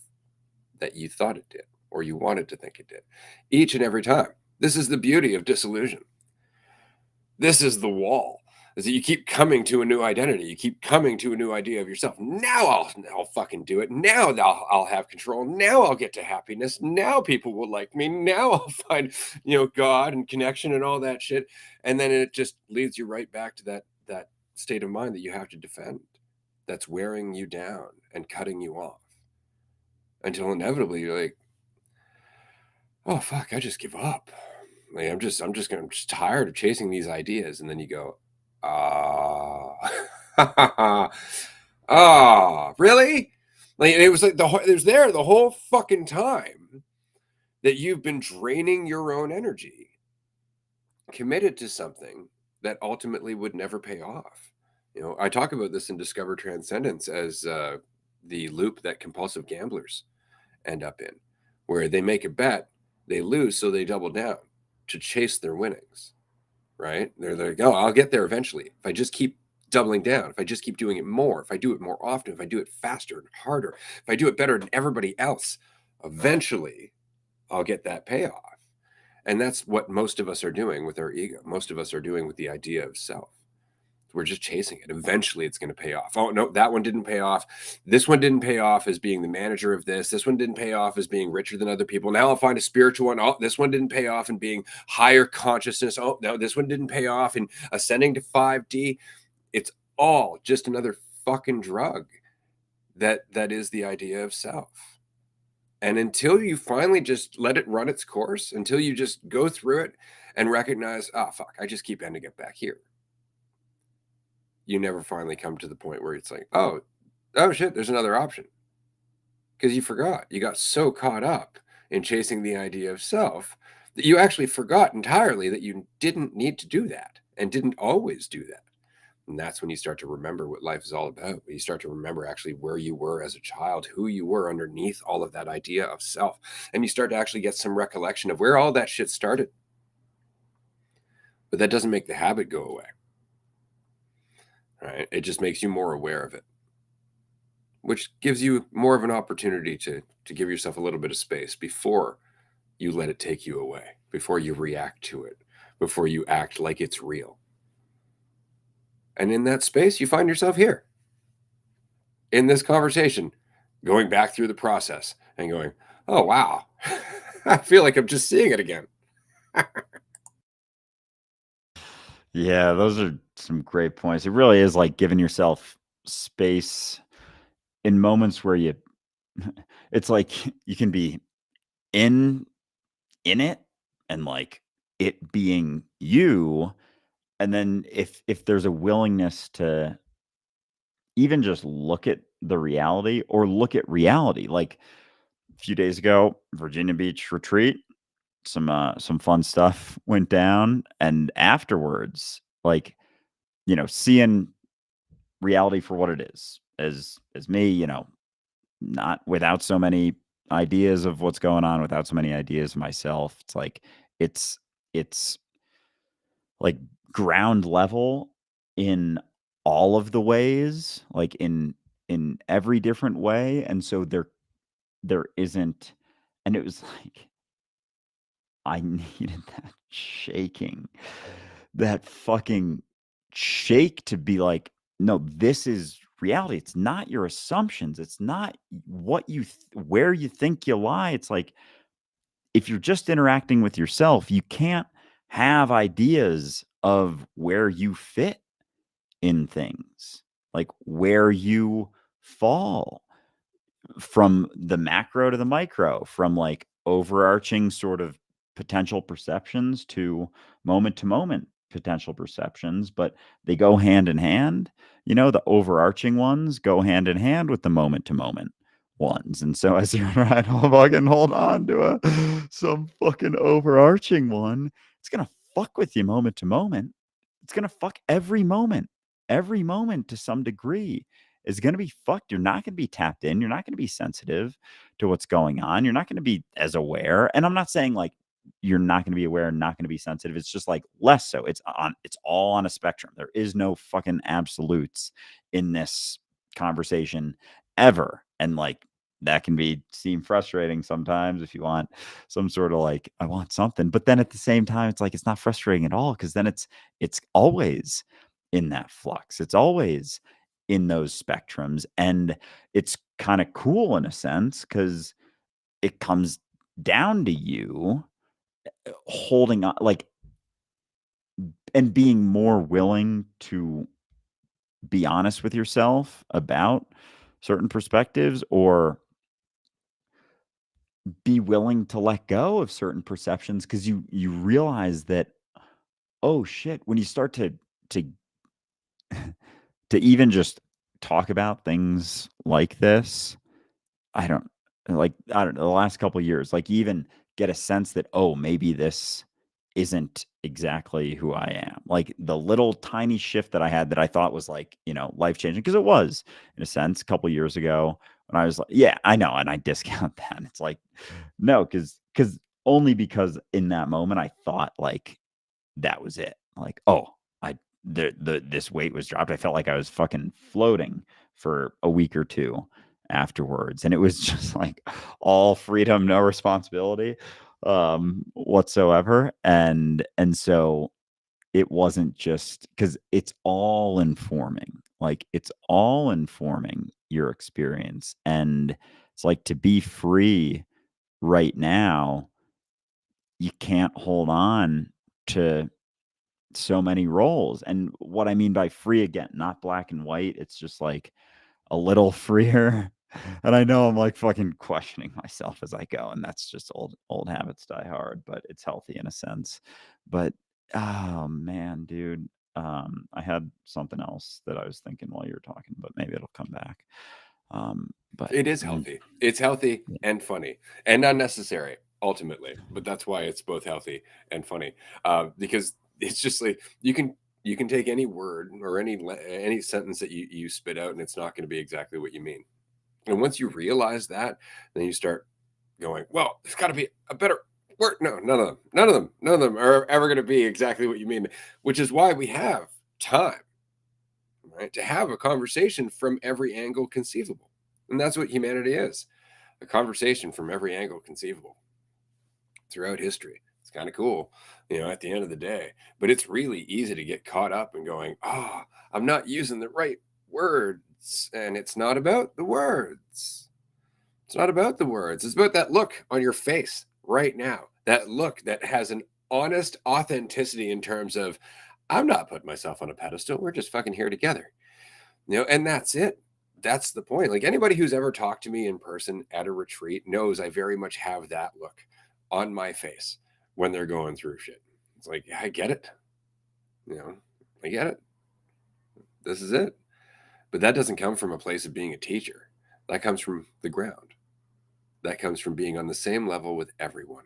that you thought it did or you wanted to think it did each and every time. This is the beauty of disillusion. This is the wall. Is that you keep coming to a new identity. You keep coming to a new idea of yourself. Now I'll fucking do it. Now I'll have control. Now I'll get to happiness. Now people will like me. Now I'll find, God and connection and all that shit. And then it just leads you right back to that state of mind that you have to defend. That's wearing you down and cutting you off until inevitably you're like, oh fuck, I just give up. Like, I'm just tired of chasing these ideas. And then you go, ah, really? Like, and it was like it was there the whole fucking time that you've been draining your own energy, committed to something that ultimately would never pay off. I talk about this in Discover Transcendence as the loop that compulsive gamblers end up in, where they make a bet, they lose, so they double down to chase their winnings. Right? They're like, oh, I'll get there eventually. If I just keep doubling down, if I just keep doing it more, if I do it more often, if I do it faster and harder, if I do it better than everybody else, eventually I'll get that payoff. And that's what most of us are doing with our ego. Most of us are doing with the idea of self. We're just chasing it. Eventually it's going to pay off. Oh, no, that one didn't pay off. This one didn't pay off as being the manager of this. This one didn't pay off as being richer than other people. Now I'll find a spiritual one. Oh, this one didn't pay off in being higher consciousness. Oh, no, this one didn't pay off in ascending to 5D. It's all just another fucking drug that is the idea of self. And until you finally just let it run its course, until you just go through it and recognize, oh, fuck, I just keep ending up back here. You never finally come to the point where it's like, oh shit, there's another option. Because you forgot. You got so caught up in chasing the idea of self that you actually forgot entirely that you didn't need to do that and didn't always do that. And that's when you start to remember what life is all about. You start to remember actually where you were as a child, who you were underneath all of that idea of self. And you start to actually get some recollection of where all that shit started. But that doesn't make the habit go away. Right? It just makes you more aware of it, which gives you more of an opportunity to give yourself a little bit of space before you let it take you away, before you react to it, before you act like it's real. And in that space, you find yourself here in this conversation, going back through the process and going, oh, wow, I feel like I'm just seeing it again. Yeah, those are some great points. It really is like giving yourself space in moments where you it's like you can be in it and like it being you, and then if there's a willingness to even just look at the reality or look at reality. Like a few days ago, Virginia Beach retreat, some fun stuff went down, and afterwards, like, seeing reality for what it is, as me, not without so many ideas of what's going on, without so many ideas of myself. It's like it's like ground level in all of the ways, like in every different way. And so there isn't, and it was like I needed that shaking, that fucking shake to be like, no, this is reality. It's not your assumptions. It's not what where you think you lie. It's like, if you're just interacting with yourself, you can't have ideas of where you fit in things, like where you fall from the macro to the micro, from like overarching sort of potential perceptions to moment potential perceptions, but they go hand in hand. The overarching ones go hand in hand with the moment to moment ones. And so as you're right, fucking hold on to some fucking overarching one, it's gonna fuck with you moment to moment. It's gonna fuck every moment. Every moment to some degree is going to be fucked. You're not going to be tapped in. You're not going to be sensitive to what's going on. You're not going to be as aware. And I'm not saying like you're not going to be aware and not going to be sensitive. It's just like less so. It's all on a spectrum. There is no fucking absolutes in this conversation ever. And like that can seem frustrating sometimes if you want some sort of like, I want something. But then at the same time, it's like it's not frustrating at all, because then it's always in that flux. It's always in those spectrums, and it's kind of cool in a sense because it comes down to you holding on, like, and being more willing to be honest with yourself about certain perspectives, or be willing to let go of certain perceptions, because you realize that, oh shit, when you start to to even just talk about things like this, I don't I don't know, the last couple of years, like, you even get a sense that, oh, maybe this isn't exactly who I am. Like, the little tiny shift that I had that I thought was like, life changing, because it was in a sense a couple years ago when I was like, yeah, I know. And I discount that. It's like, no, because only because in that moment I thought like that was it. Like, oh, this weight was dropped. I felt like I was fucking floating for a week or two afterwards, and it was just like all freedom, no responsibility whatsoever. And so it wasn't just because it's all informing, like it's all informing your experience. And it's like, to be free right now, you can't hold on to so many roles. And what I mean by free, again, not black and white, it's just like a little freer And I know I'm like fucking questioning myself as I go, and that's just old habits die hard, but it's healthy in a sense. But oh man, dude, I had something else that I was thinking while you were talking, but maybe it'll come back. But It is man, healthy. It's healthy yeah. and funny and unnecessary ultimately, but that's why it's both healthy and funny. Because it's just like you can take any word or any sentence that you spit out, and it's not going to be exactly what you mean. And once you realize that, then you start going, well, there's got to be a better word. No, none of them are ever going to be exactly what you mean. Which is why we have time, right, to have a conversation from every angle conceivable. And that's what humanity is, a conversation from every angle conceivable throughout history. It's kind of cool, at the end of the day. But it's really easy to get caught up in going, oh, I'm not using the right words. And it's not about the words. It's not about the words. It's about that look on your face right now. That look that has an honest authenticity in terms of, I'm not putting myself on a pedestal. We're just fucking here together. And that's it. That's the point. Like anybody who's ever talked to me in person at a retreat knows I very much have that look on my face when they're going through shit. It's like, yeah, I get it. I get it. This is it. But that doesn't come from a place of being a teacher. That comes from the ground. That comes from being on the same level with everyone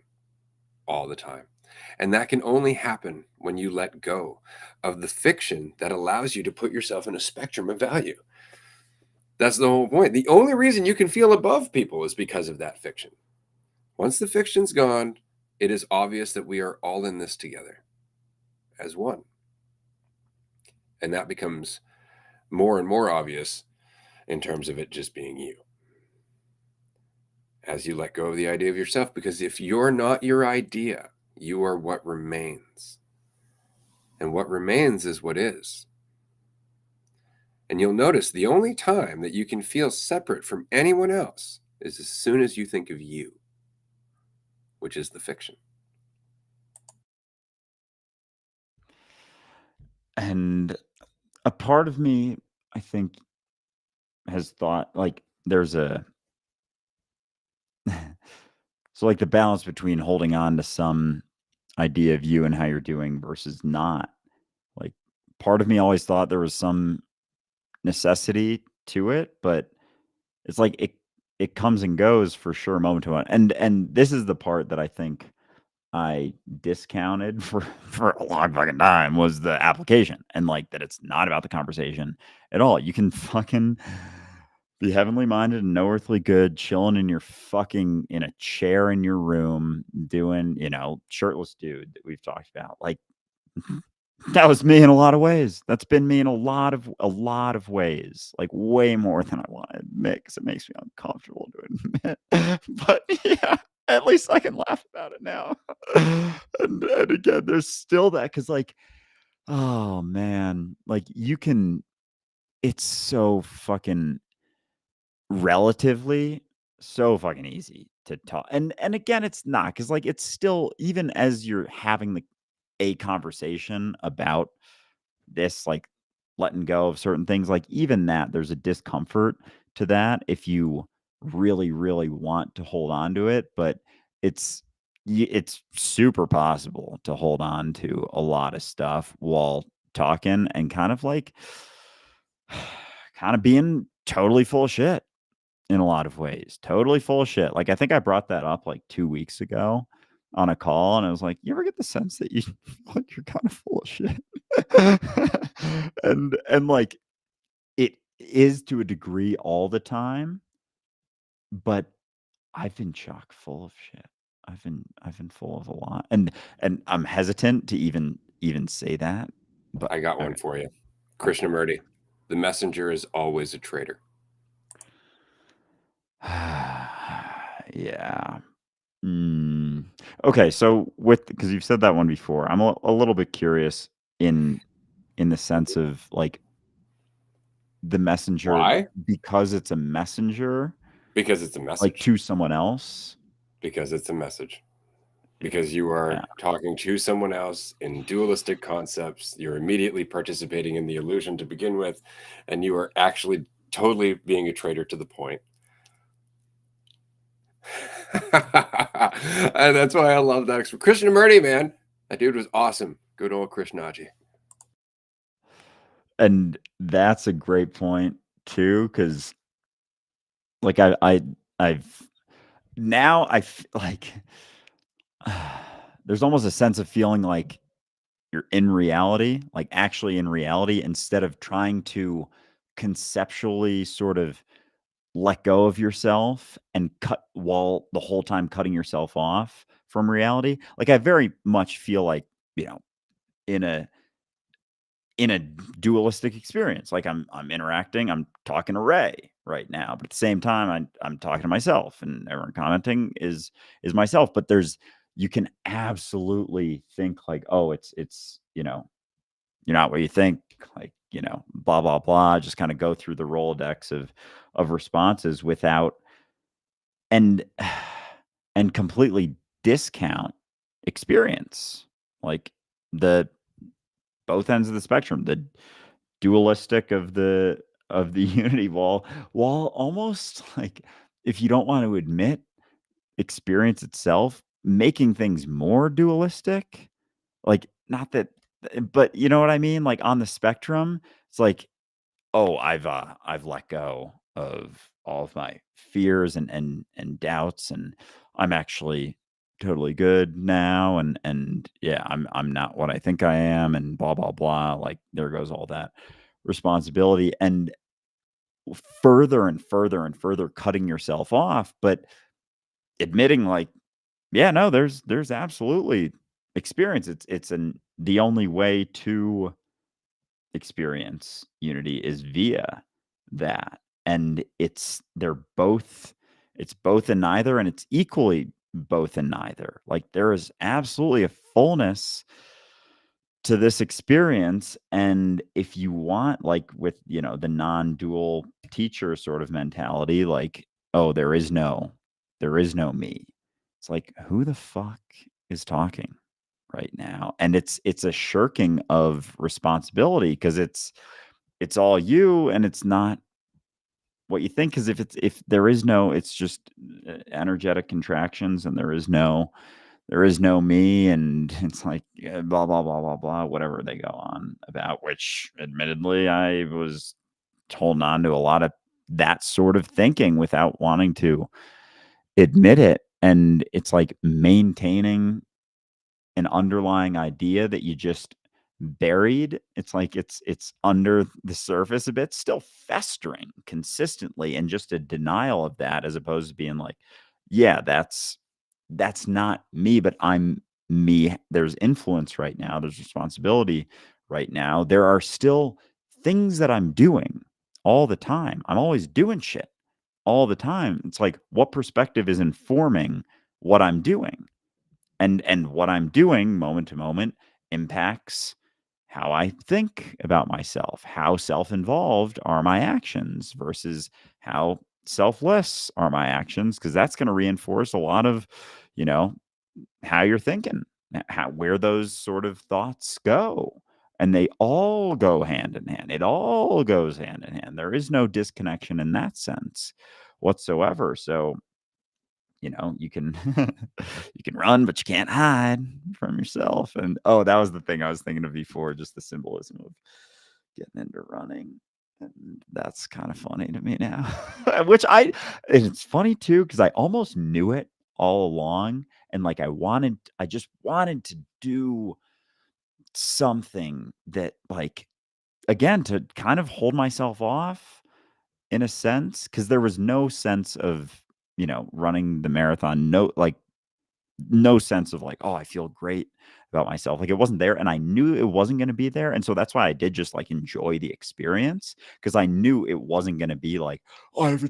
all the time. And that can only happen when you let go of the fiction that allows you to put yourself in a spectrum of value. That's the whole point. The only reason you can feel above people is because of that fiction. Once the fiction's gone, it is obvious that we are all in this together as one. And that becomes more and more obvious in terms of it just being you. As you let go of the idea of yourself, because if you're not your idea, you are what remains. And what remains is what is. And you'll notice the only time that you can feel separate from anyone else is as soon as you think of you, which is the fiction. And a part of me, I think, has thought like there's a so like the balance between holding on to some idea of you and how you're doing versus not. Like part of me always thought there was some necessity to it, but it's like it comes and goes for sure moment to moment. And this is the part that I think I discounted for a long fucking time was the application and like that it's not about the conversation at all. You can fucking be heavenly minded and no earthly good, chilling in your fucking in a chair in your room, doing, shirtless dude that we've talked about. Like that was me in a lot of ways. That's been me in a lot of ways, like way more than I want to admit because it makes me uncomfortable to admit. But yeah, at least I can laugh about it now. And again, there's still that because, like, oh man, like it's so fucking relatively so fucking easy to talk. And again, it's not because like it's still even as you're having a conversation about this, like letting go of certain things, like even that, there's a discomfort to that if you really, really want to hold on to it. But it's it's super possible to hold on to a lot of stuff while talking and kind of like kind of being totally full of shit in a lot of ways. Totally full of shit. Like I think I brought that up like 2 weeks ago on a call, and I was like, "You ever get the sense that you like you're kind of full of shit?" And like it is to a degree all the time, but I've been chock full of shit. I've been full of a lot, and I'm hesitant to even say that, but I got one okay, for you. go for Krishnamurti, the messenger is always a traitor. it. Yeah. Mm. Okay, so with because you've said that one before, I'm a little bit curious in in the sense of like the messenger Why? because it's a messenger, Because it's a like message. to someone else. Because it's a message. Because you Yeah. are talking to someone else in dualistic concepts. You're immediately participating in the illusion to begin with, and you are actually totally being a traitor to the point. And that's why I love that. Krishnamurti, man. That dude was awesome. Good old Krishnaji. And that's a great point too, because like I've now like there's almost a sense of feeling like you're in reality, like actually in reality, instead of trying to conceptually sort of let go of yourself and cut while the whole time cutting yourself off from reality. Like I very much feel like, you know, in a dualistic experience. Like I'm interacting, I'm talking to Ray right now, but at the same time I'm talking to myself, and everyone commenting is myself. But you can absolutely think like, oh, it's you're not what you think, like, blah blah blah, just kind of go through the Rolodex of responses without and and completely discount experience, like the both ends of the spectrum, the dualistic of the unity wall, while almost like, if you don't want to admit experience itself making things more dualistic, like, not that, but you know what I mean, like on the spectrum, it's like, oh, I've let go of all of my fears and doubts, and I'm actually totally good now, and yeah, I'm not what I think I am, and blah blah blah. Like, there goes all that responsibility, and further and further and further cutting yourself off, but admitting like, yeah, no, there's absolutely experience. It's the only way to experience unity is via that. And it's both and neither, and it's equally both and neither. Like, there is absolutely a fullness to this experience. And if you want, like with, the non-dual teacher sort of mentality, like, oh, there is no me. It's like, who the fuck is talking right now? And it's a shirking of responsibility, because it's all you, and it's not what you think. Because if there is no, it's just energetic contractions, and there is no me, and it's like, blah blah blah blah blah, whatever they go on about, which admittedly I was holding on to a lot of that sort of thinking without wanting to admit it. And it's like maintaining an underlying idea that you just buried. It's like it's under the surface a bit, still festering consistently, and just a denial of that, as opposed to being like, yeah, that's not me, but I'm me. There's influence right now, there's responsibility right now, there are still things that I'm doing all the time. I'm always doing shit all the time. It's like, what perspective is informing what I'm doing? And what I'm doing moment to moment impacts how I think about myself. How self-involved are my actions versus how selfless are my actions? Because that's going to reinforce a lot of, you know, how you're thinking, where those sort of thoughts go. And they all go hand in hand. It all goes hand in hand. There is no disconnection in that sense whatsoever. So, you can you can run, but you can't hide from yourself. And oh, that was the thing I was thinking of before, just the symbolism of getting into running. And that's kind of funny to me now. Which it's funny too, because I almost knew it all along. And like, I just wanted to do something that, like, again, to kind of hold myself off in a sense, because there was no sense of, running the marathon. No, like, no sense of like, oh, I feel great about myself. Like, it wasn't there, and I knew it wasn't going to be there. And so that's why I did just like enjoy the experience, because I knew it wasn't going to be like, I've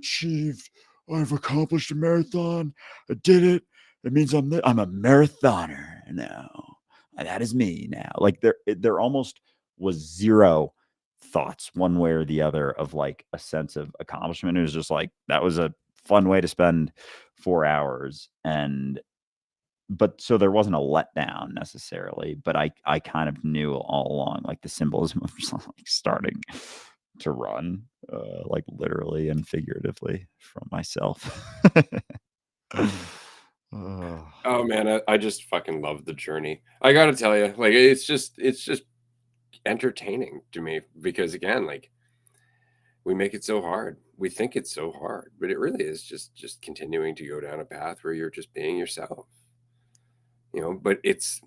accomplished a marathon. I did it. It means I'm a marathoner now. That is me now. Like, there almost was zero thoughts one way or the other of like a sense of accomplishment. It was just like, that was a fun way to spend 4 hours. But so there wasn't a letdown necessarily, but I kind of knew all along, like, the symbolism of just like starting to run, like literally and figuratively, from myself. man, I just fucking love the journey. I gotta tell you, like, it's just entertaining to me because again, like, we make it so hard. We think it's so hard, but it really is just continuing to go down a path where you're just being yourself, but it's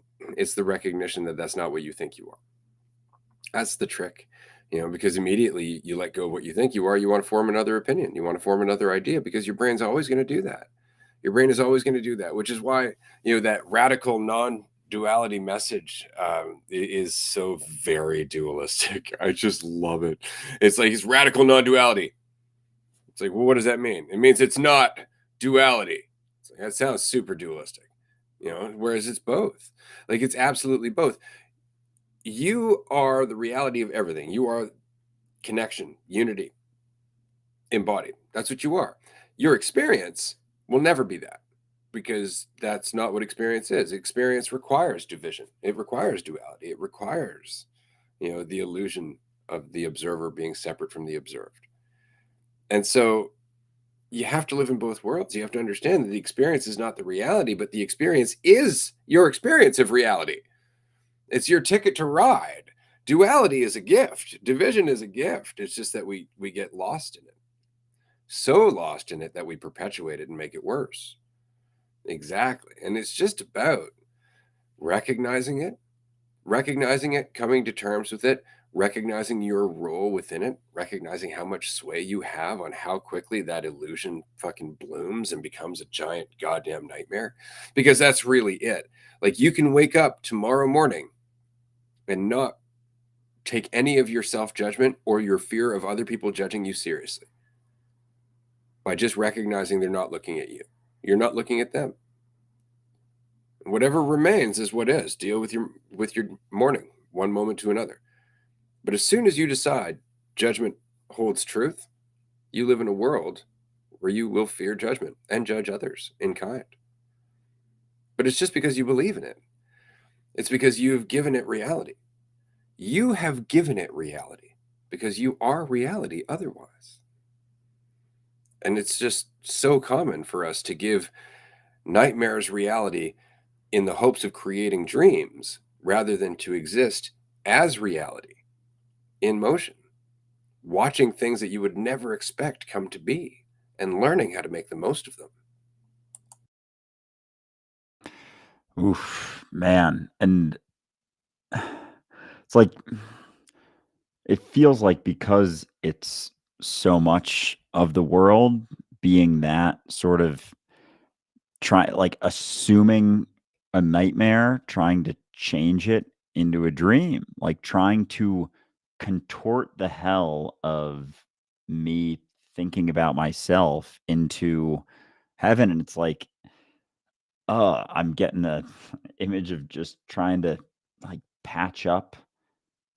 the recognition that that's not what you think you are. That's the trick, because immediately you let go of what you think you are, you want to form another opinion, you want to form another idea because your brain's always going to do that. Your brain is always going to do that, which is why, that radical non-duality message is so very dualistic. I just love it. It's like it's radical non-duality. It's like, well, what does that mean? It means it's not duality. It's like, that sounds super dualistic, whereas it's both. Like it's absolutely both. You are the reality of everything. You are connection, unity, embodied. That's what you are. Your experience will never be that because that's not what experience is. Experience requires division. It requires duality. It requires, the illusion of the observer being separate from the observed. And so you have to live in both worlds. You have to understand that the experience is not the reality, but the experience is your experience of reality. It's your ticket to ride. Duality is a gift. Division is a gift. It's just that we get lost in it. So lost in it that we perpetuate it and make it worse. Exactly. And it's just about recognizing it, coming to terms with it, recognizing your role within it, recognizing how much sway you have on how quickly that illusion fucking blooms and becomes a giant goddamn nightmare. Because that's really it. Like you can wake up tomorrow morning and not take any of your self-judgment or your fear of other people judging you seriously by just recognizing they're not looking at you. You're not looking at them. Whatever remains is what is. Deal with your morning, one moment to another. But as soon as you decide judgment holds truth, you live in a world where you will fear judgment and judge others in kind. But it's just because you believe in it. It's because you've given it reality. You have given it reality because you are reality otherwise. And it's just so common for us to give nightmares reality in the hopes of creating dreams rather than to exist as reality in motion, watching things that you would never expect come to be and learning how to make the most of them. Oof, man. And it's like it feels like because it's so much of the world being that sort of like assuming a nightmare, trying to change it into a dream, like trying to contort the hell of me thinking about myself into heaven. And it's like, I'm getting the image of just trying to like patch up,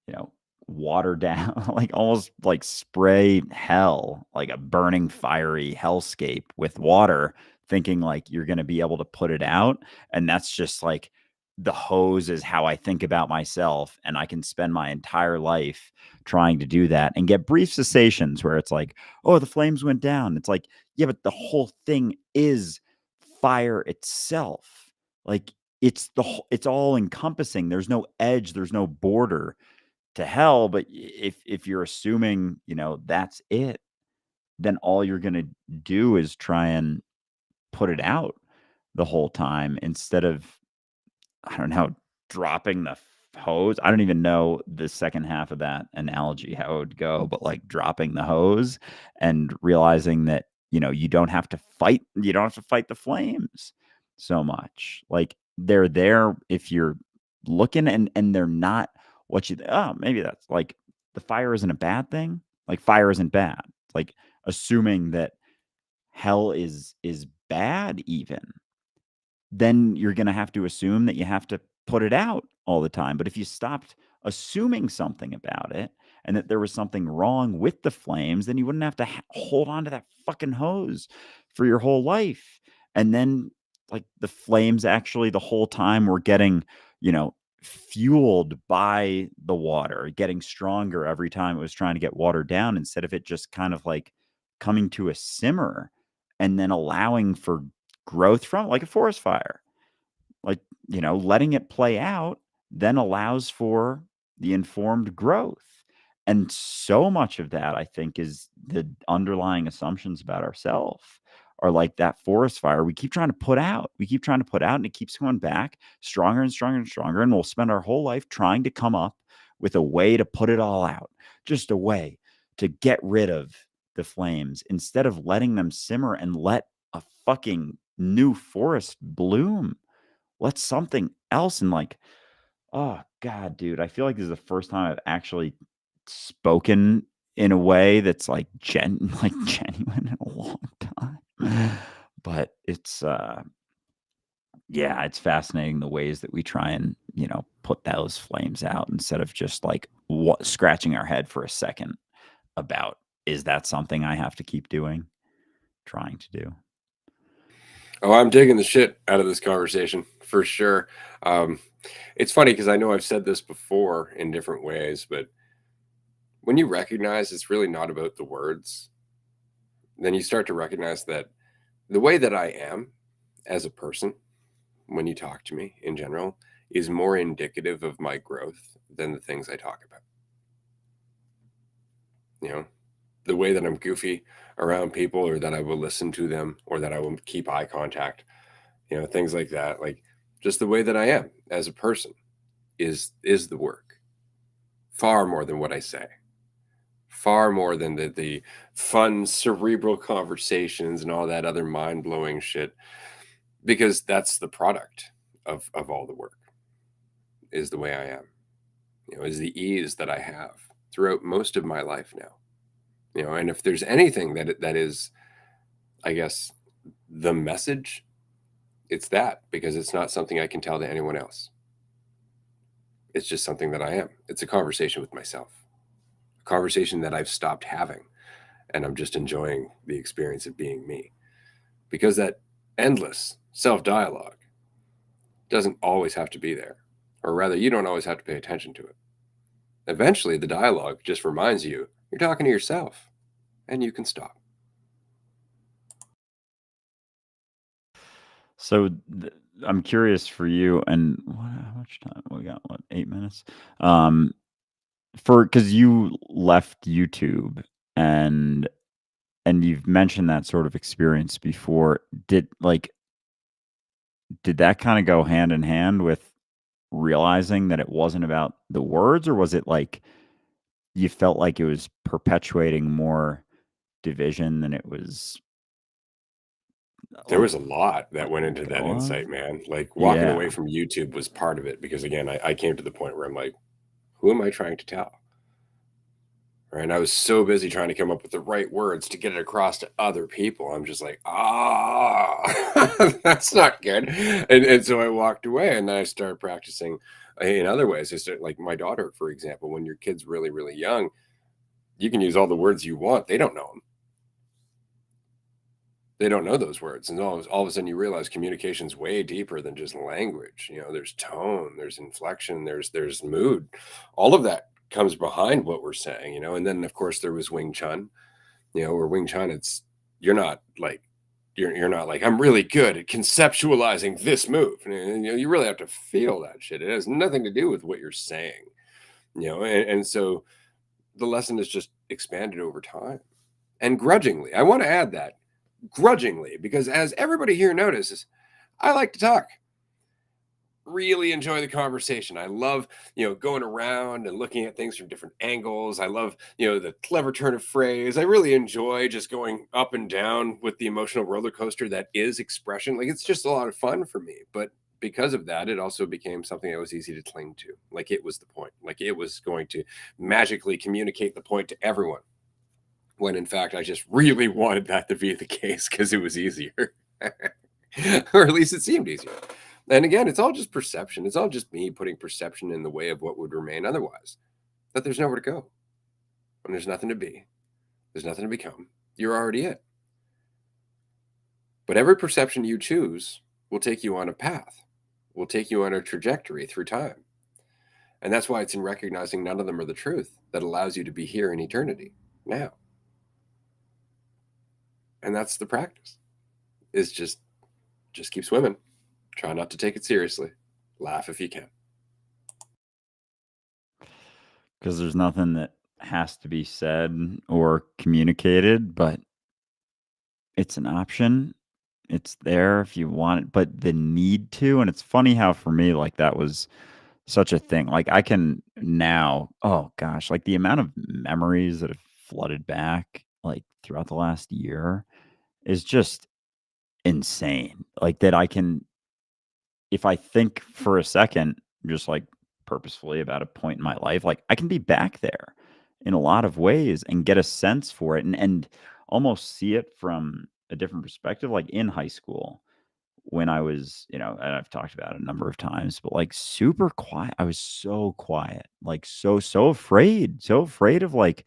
you know, water down, like almost like spray hell, like a burning fiery hellscape with water, thinking like you're going to be able to put it out. And that's just like the hose is how I think about myself. And I can spend my entire life trying to do that and get brief cessations where it's like, oh, the flames went down. It's like, yeah, but the whole thing is fire itself. Like it's all encompassing. There's no edge, there's no border to hell. But if you're assuming, that's it, then all you're going to do is try and put it out the whole time instead of, I don't know, dropping the hose. I don't even know the second half of that analogy, how it would go, but like dropping the hose and realizing that, you don't have to fight the flames so much. Like they're there if you're looking, and they're not what you, maybe that's like the fire isn't a bad thing. Like fire isn't bad. Like assuming that hell is bad even, then you're going to have to assume that you have to put it out all the time. But if you stopped assuming something about it and that there was something wrong with the flames, then you wouldn't have to hold on to that fucking hose for your whole life. And then, like, the flames actually the whole time were getting, fueled by the water, getting stronger every time it was trying to get watered down instead of it just kind of like coming to a simmer and then allowing for growth from, like a forest fire. letting it play out then allows for the informed growth. And so much of that, I think, is the underlying assumptions about ourselves are like that forest fire we keep trying to put out. We keep trying to put out, and it keeps going back stronger and stronger and stronger. And we'll spend our whole life trying to come up with a way to put it all out, just a way to get rid of the flames instead of letting them simmer and let a fucking new forest bloom. Let something else. And like, oh God, dude, I feel like this is the first time I've actually spoken in a way that's like genuine in a long time. But it's yeah, it's fascinating the ways that we try and, put those flames out instead of just like scratching our head for a second about, is that something I have to keep doing, trying to do? Oh, I'm digging the shit out of this conversation for sure. Um, it's funny because I know I've said this before in different ways, but when you recognize it's really not about the words, then you start to recognize that the way that I am as a person, when you talk to me in general, is more indicative of my growth than the things I talk about. You know, the way that I'm goofy around people, or that I will listen to them, or that I will keep eye contact, things like that. Like, just the way that I am as a person is the work, far more than what I say, far more than the fun cerebral conversations and all that other mind-blowing shit, because that's the product of all the work, is the way I am, is the ease that I have throughout most of my life now. And if there's anything that is, I guess, the message, it's that, because it's not something I can tell to anyone else. It's just something that I am. It's a conversation with myself, a conversation that I've stopped having, and I'm just enjoying the experience of being me. Because that endless self dialogue doesn't always have to be there, or rather, you don't always have to pay attention to it. Eventually, the dialogue just reminds you you're talking to yourself, and you can stop. So I'm curious for you, and how much time we got? What, 8 minutes? Um, because you left YouTube, and you've mentioned that sort of experience before. Did that kind of go hand in hand with realizing that it wasn't about the words, or was it like you felt like it was perpetuating more division than it was There like was a lot that went letting into that go of? insight, man. Like, walking Yeah. away from YouTube was part of it, because again, I came to the point where I'm like, who am I trying to tell? Right. And I was so busy trying to come up with the right words to get it across to other people. I'm just like, that's not good. And so I walked away, and then I started practicing in other ways. I started, like my daughter, for example, when your kid's really, really young, you can use all the words you want. They don't know them. They don't know those words. And all of a sudden you realize communication's way deeper than just language. There's tone, there's inflection, there's mood. All of that comes behind what we're saying. And then of course there was Wing Chun, where Wing Chun, it's you're not like you're not like, I'm really good at conceptualizing this move. And, you really have to feel that shit. It has nothing to do with what you're saying. And so the lesson is just expanded over time. And grudgingly, I want to add that, grudgingly, because as everybody here notices, I like to talk. Really enjoy the conversation. I love, going around and looking at things from different angles. I love, the clever turn of phrase. I really enjoy just going up and down with the emotional roller coaster that is expression. Like, it's just a lot of fun for me. But because of that, it also became something that was easy to cling to. Like, it was the point. Like, it was going to magically communicate the point to everyone, when in fact I just really wanted that to be the case because it was easier. Or at least it seemed easier. And again, it's all just perception. It's all just me putting perception in the way of what would remain otherwise. That there's nowhere to go. And there's nothing to be. There's nothing to become. You're already it. But every perception you choose will take you on a path, will take you on a trajectory through time. And that's why it's in recognizing none of them are the truth that allows you to be here in eternity, now. And that's the practice. Is just keep swimming. Try not to take it seriously. Laugh if you can. Because there's nothing that has to be said or communicated, but it's an option. It's there if you want it, but the need to, and it's funny how for me, like, that was such a thing. Like, I can now, oh gosh, like the amount of memories that have flooded back, like, throughout the last year is just insane. Like, that I can, if I think for a second, just like purposefully about a point in my life, like, I can be back there in a lot of ways and get a sense for it and almost see it from a different perspective. Like in high school, when I was, and I've talked about it a number of times, but like super quiet. I was so quiet, like so so afraid of like,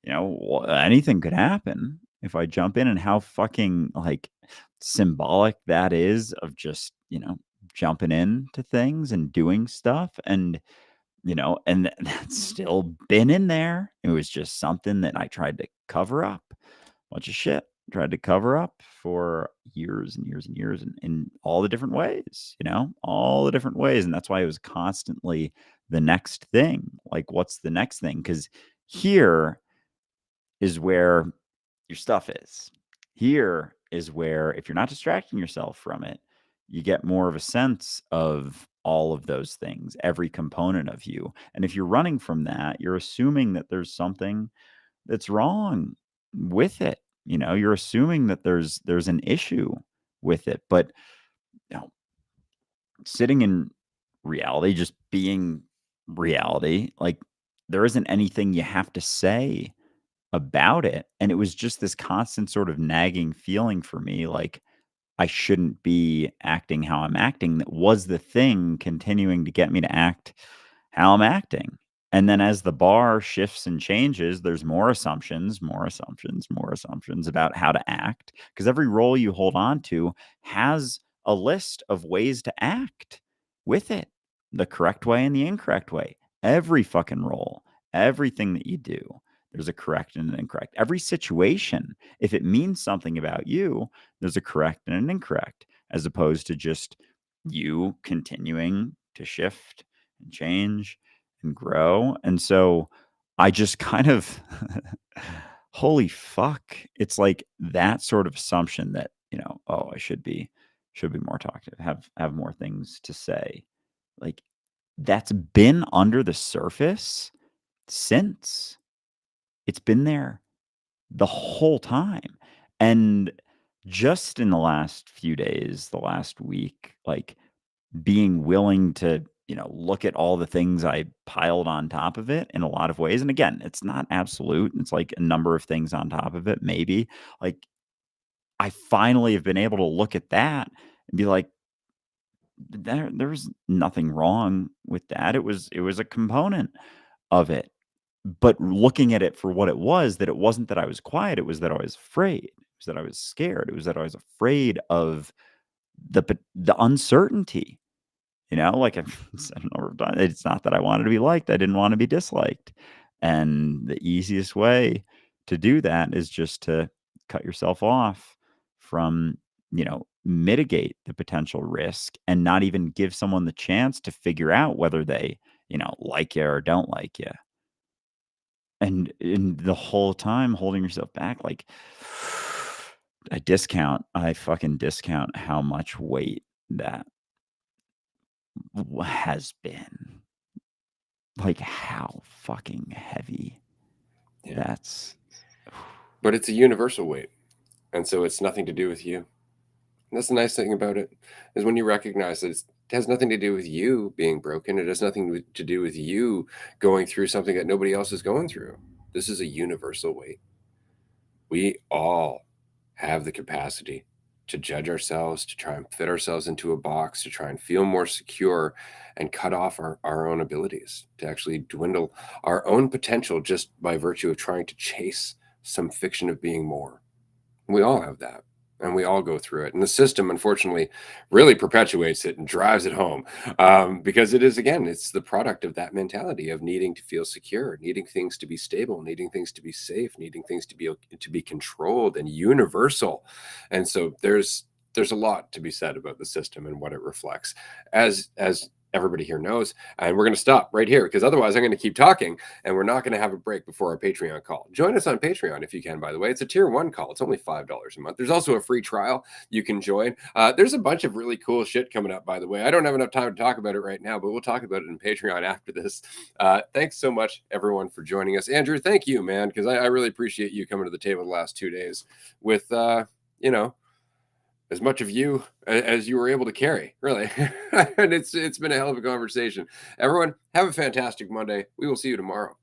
anything could happen if I jump in, and how fucking like symbolic that is of just, jumping into things and doing stuff. And, that's still been in there. It was just something that I tried to cover up. Bunch of shit tried to cover up for years and years and years in all the different ways, all the different ways. And that's why it was constantly the next thing. Like, what's the next thing? Because here is where your stuff is. Here is where, if you're not distracting yourself from it, you get more of a sense of all of those things, every component of you. And if you're running from that, you're assuming that there's something that's wrong with it. You're assuming that there's an issue with it. But you know, sitting in reality, just being reality, like, there isn't anything you have to say about it. And it was just this constant sort of nagging feeling for me, like I shouldn't be acting how I'm acting, that was the thing continuing to get me to act how I'm acting. And then as the bar shifts and changes, there's more assumptions, more assumptions, more assumptions about how to act. Because every role you hold on to has a list of ways to act with it, the correct way and the incorrect way. Every fucking role, everything that you do, there's a correct and an incorrect. Every situation, if it means something about you, there's a correct and an incorrect, as opposed to just you continuing to shift and change and grow. And so I just kind of holy fuck. It's like that sort of assumption that, oh, I should be more talkative, have more things to say. Like, that's been under the surface since. It's been there the whole time. And just in the last few days, the last week, like, being willing to, look at all the things I piled on top of it in a lot of ways. And again, it's not absolute. It's like a number of things on top of it, maybe. Like, I finally have been able to look at that and be like, there's nothing wrong with that. It was a component of it. But looking at it for what it was, that it wasn't that I was quiet, it was that I was afraid. It was that I was scared. It was that I was afraid of the uncertainty. Like I've said a number of times, it's not that I wanted to be liked. I didn't want to be disliked. And the easiest way to do that is just to cut yourself off from, mitigate the potential risk and not even give someone the chance to figure out whether they, like you or don't like you. And in the whole time holding yourself back, like, I fucking discount how much weight that has been. Like, how fucking heavy Yeah. that's. But it's a universal weight. And so it's nothing to do with you. And that's the nice thing about it, is when you recognize that it has nothing to do with you being broken. It has nothing to do with you going through something that nobody else is going through. This is a universal weight. We all have the capacity to judge ourselves, to try and fit ourselves into a box, to try and feel more secure and cut off our own abilities, to actually dwindle our own potential just by virtue of trying to chase some fiction of being more. We all have that. And we all go through it. And the system, unfortunately, really perpetuates it and drives it home, because it is, again, it's the product of that mentality of needing to feel secure, needing things to be stable, needing things to be safe, needing things to be controlled and universal. And so there's a lot to be said about the system and what it reflects. As everybody here knows. And we're going to stop right here because otherwise I'm going to keep talking and we're not going to have a break before our Patreon call. Join us on Patreon if you can, by the way. It's a tier 1 call. It's only $5 a month. There's also a free trial you can join. There's a bunch of really cool shit coming up, by the way. I don't have enough time to talk about it right now, but we'll talk about it in Patreon after this. Thanks so much, everyone, for joining us. Andrew, thank you, man, because I really appreciate you coming to the table the last 2 days with, you know, as much of you as you were able to carry, really. And it's been a hell of a conversation. Everyone, have a fantastic Monday. We will see you tomorrow.